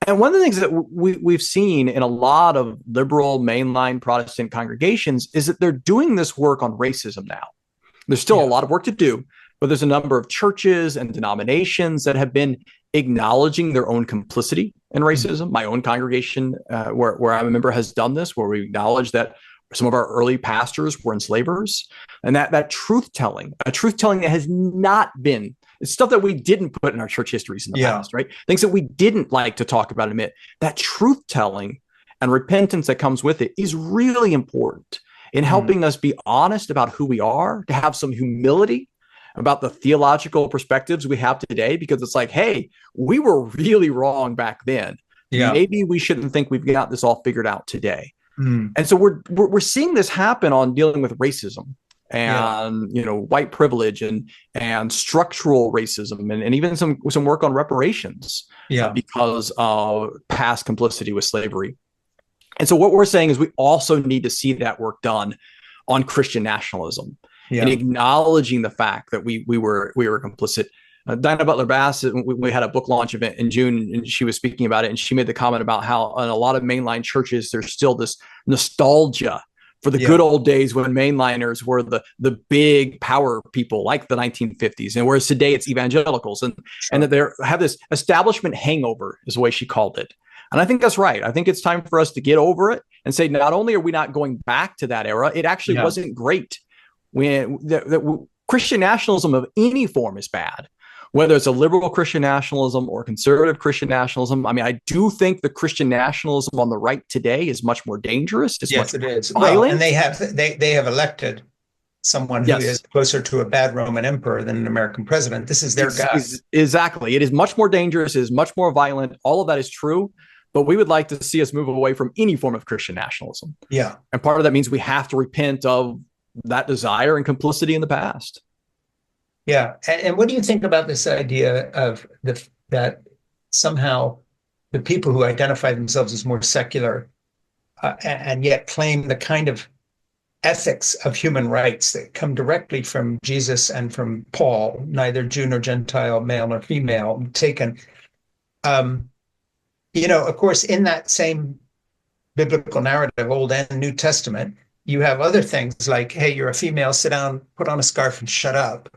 And one of the things that we've seen in a lot of liberal mainline Protestant congregations is that they're doing this work on racism now. There's still a lot of work to do, but there's a number of churches and denominations that have been acknowledging their own complicity in racism. My own congregation, where I'm a member, has done this, where we acknowledge that some of our early pastors were enslavers, and that truth-telling, a truth-telling that has not been, it's stuff that we didn't put in our church histories in the past, right? Things that we didn't like to talk about and admit. That truth-telling and repentance that comes with it is really important in helping us be honest about who we are, to have some humility about the theological perspectives we have today, because it's like, hey, we were really wrong back then. Maybe we shouldn't think we've got this all figured out today. And so we're seeing this happen on dealing with racism and white privilege and structural racism, and even some work on reparations because of past complicity with slavery. And so what we're saying is we also need to see that work done on Christian nationalism and acknowledging the fact that we were complicit. Dinah Butler Bass, we had a book launch event in June, and she was speaking about it, and she made the comment about how in a lot of mainline churches, there's still this nostalgia for the good old days when mainliners were the big power people, like the 1950s, and whereas today it's evangelicals, and that they have this establishment hangover, is the way she called it. And I think that's right. I think it's time for us to get over it and say, not only are we not going back to that era, it actually wasn't great. Christian nationalism of any form is bad, whether it's a liberal Christian nationalism or conservative Christian nationalism. I mean, I do think the Christian nationalism on the right today is much more dangerous. It is. Violent. Well, and they have elected someone who is closer to a bad Roman emperor than an American president. This is their guy. Exactly. It is much more dangerous. It is much more violent. All of that is true. But we would like to see us move away from any form of Christian nationalism. Yeah. And part of that means we have to repent of that desire and complicity in the past. Yeah. And what do you think about this idea of that somehow the people who identify themselves as more secular and yet claim the kind of ethics of human rights that come directly from Jesus and from Paul, neither Jew nor Gentile, male nor female, taken, of course, in that same biblical narrative, Old and New Testament, you have other things like, hey, you're a female, sit down, put on a scarf and shut up.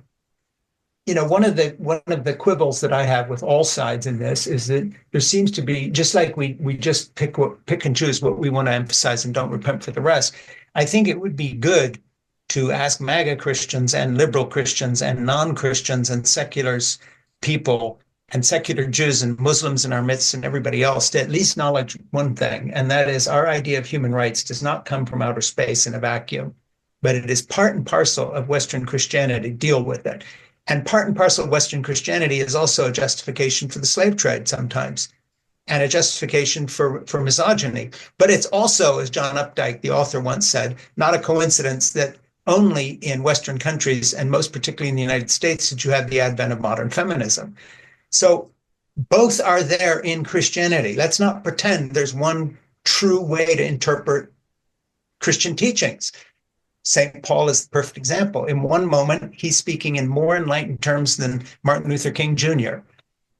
One of the quibbles that I have with all sides in this is that there seems to be, just like we just pick and choose what we want to emphasize and don't repent for the rest. I think it would be good to ask MAGA Christians and liberal Christians and non-Christians and seculars people and secular Jews and Muslims in our midst and everybody else to at least acknowledge one thing, and that is our idea of human rights does not come from outer space in a vacuum, but it is part and parcel of Western Christianity. Deal with it. And part and parcel of Western Christianity is also a justification for the slave trade sometimes, and a justification for misogyny. But it's also, as John Updike, the author, once said, not a coincidence that only in Western countries, and most particularly in the United States, did you have the advent of modern feminism. So both are there in Christianity. Let's not pretend there's one true way to interpret Christian teachings. St. Paul is the perfect example. In one moment, he's speaking in more enlightened terms than Martin Luther King Jr.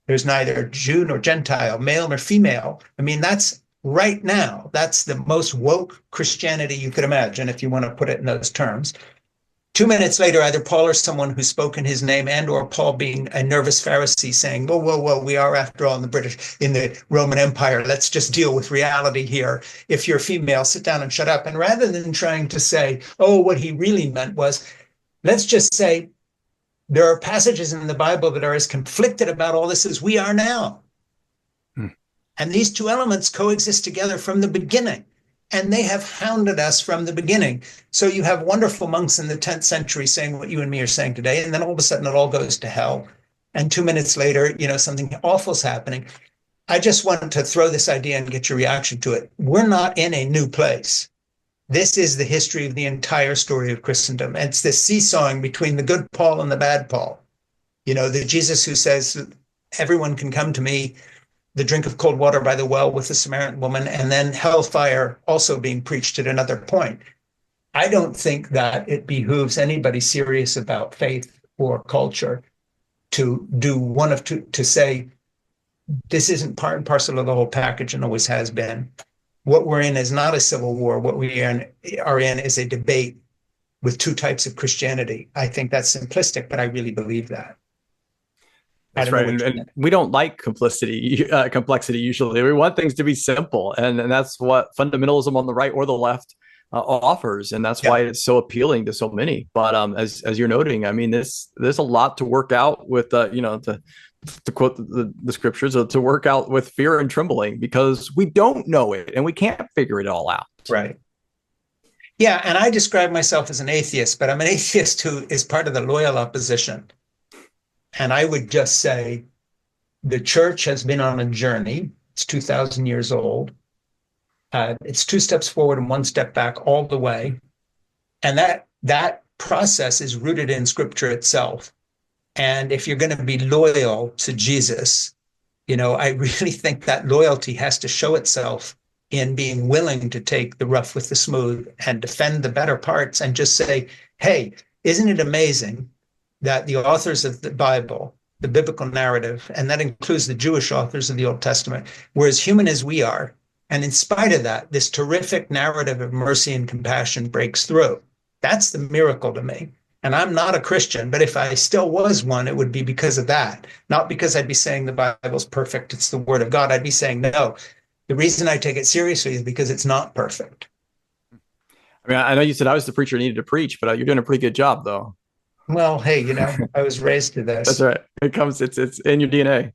There's neither Jew nor Gentile, male nor female. I mean, that's right now, that's the most woke Christianity you could imagine, if you want to put it in those terms. 2 minutes later, either Paul or someone who spoke in his name, and or Paul being a nervous Pharisee saying, whoa, we are after all in the Roman Empire. Let's just deal with reality here. If you're female, sit down and shut up. And rather than trying to say, oh, what he really meant was, let's just say there are passages in the Bible that are as conflicted about all this as we are now. And these two elements coexist together from the beginning. And they have hounded us from the beginning. So you have wonderful monks in the 10th century saying what you and me are saying today, and then all of a sudden it all goes to hell. And 2 minutes later, something awful's happening. I just wanted to throw this idea and get your reaction to it. We're not in a new place. This is the history of the entire story of Christendom. And it's this seesawing between the good Paul and the bad Paul. The Jesus who says, everyone can come to me, the drink of cold water by the well with the Samaritan woman, and then hellfire also being preached at another point. I don't think that it behooves anybody serious about faith or culture to do one of two, to say, this isn't part and parcel of the whole package and always has been. What we're in is not a civil war. What we are in is a debate with two types of Christianity. I think that's simplistic, but I really believe that. That's right. And we don't like complexity usually. We want things to be simple. And that's what fundamentalism on the right or the left offers. And that's why it's so appealing to so many. But as you're noting, I mean, there's a lot to work out with, to quote the scriptures, to work out with fear and trembling, because we don't know it and we can't figure it all out. Right. Yeah. And I describe myself as an atheist, but I'm an atheist who is part of the loyal opposition. And I would just say the church has been on a journey. It's 2,000 years old. It's 2 steps forward and 1 step back all the way. And that process is rooted in Scripture itself. And if you're going to be loyal to Jesus, I really think that loyalty has to show itself in being willing to take the rough with the smooth and defend the better parts and just say, hey, isn't it amazing that the authors of the Bible, the biblical narrative, and that includes the Jewish authors of the Old Testament, were as human as we are. And in spite of that, this terrific narrative of mercy and compassion breaks through. That's the miracle to me. And I'm not a Christian, but if I still was one, it would be because of that. Not because I'd be saying the Bible's perfect, it's the word of God. I'd be saying, no, the reason I take it seriously is because it's not perfect. I mean, I know you said I was the preacher who needed to preach, but you're doing a pretty good job, though. Well, hey, I was raised to this. That's right. It's in your DNA.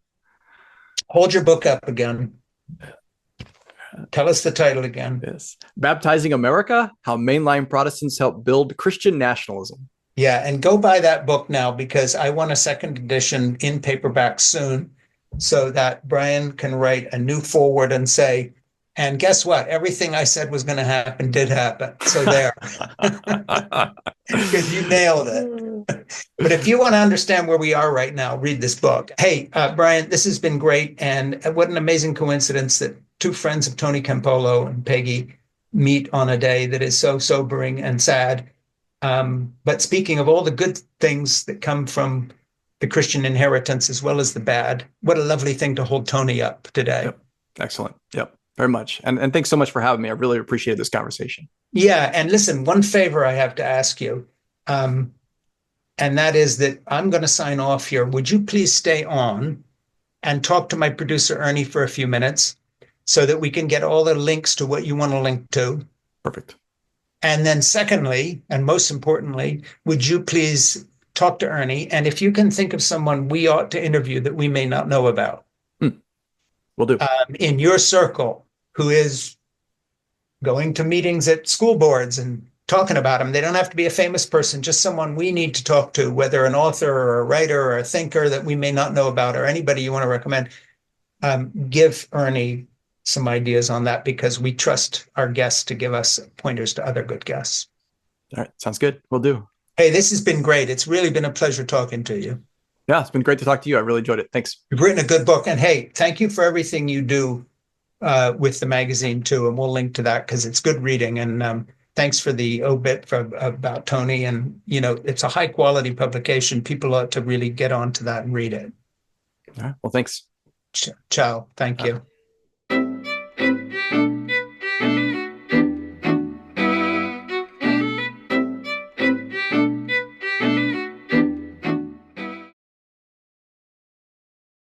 Hold your book up again. Tell us the title again. Yes. Baptizing America, How Mainline Protestants Help Build Christian Nationalism. Yeah, and go buy that book now, because I want a second edition in paperback soon, so that Brian can write a new foreword and say, and guess what? Everything I said was going to happen did happen. So there. Because you nailed it. But if you want to understand where we are right now, read this book. Hey, Brian, this has been great. And what an amazing coincidence that 2 friends of Tony Campolo and Peggy meet on a day that is so sobering and sad. But speaking of all the good things that come from the Christian inheritance as well as the bad, what a lovely thing to hold Tony up today. Yep. Excellent. Yep. Very much. And thanks so much for having me. I really appreciate this conversation. Yeah. And listen, one favor I have to ask you, and that is that I'm going to sign off here. Would you please stay on and talk to my producer, Ernie, for a few minutes so that we can get all the links to what you want to link to? Perfect. And then secondly, and most importantly, would you please talk to Ernie? And if you can think of someone we ought to interview that we may not know about. Will do. In your circle, who is going to meetings at school boards and talking about them. They don't have to be a famous person, just someone we need to talk to, whether an author or a writer or a thinker that we may not know about, or anybody you want to recommend. Give Ernie some ideas on that, because we trust our guests to give us pointers to other good guests. All right. Sounds good. Will do. Hey, this has been great. It's really been a pleasure talking to you. Yeah, it's been great to talk to you. I really enjoyed it. Thanks. You've written a good book. And hey, thank you for everything you do with the magazine too, and we'll link to that because it's good reading. And thanks for the obit about Tony. And it's a high quality publication. People ought to really get onto that and read it. All right. Well, thanks. Ciao. Thank you.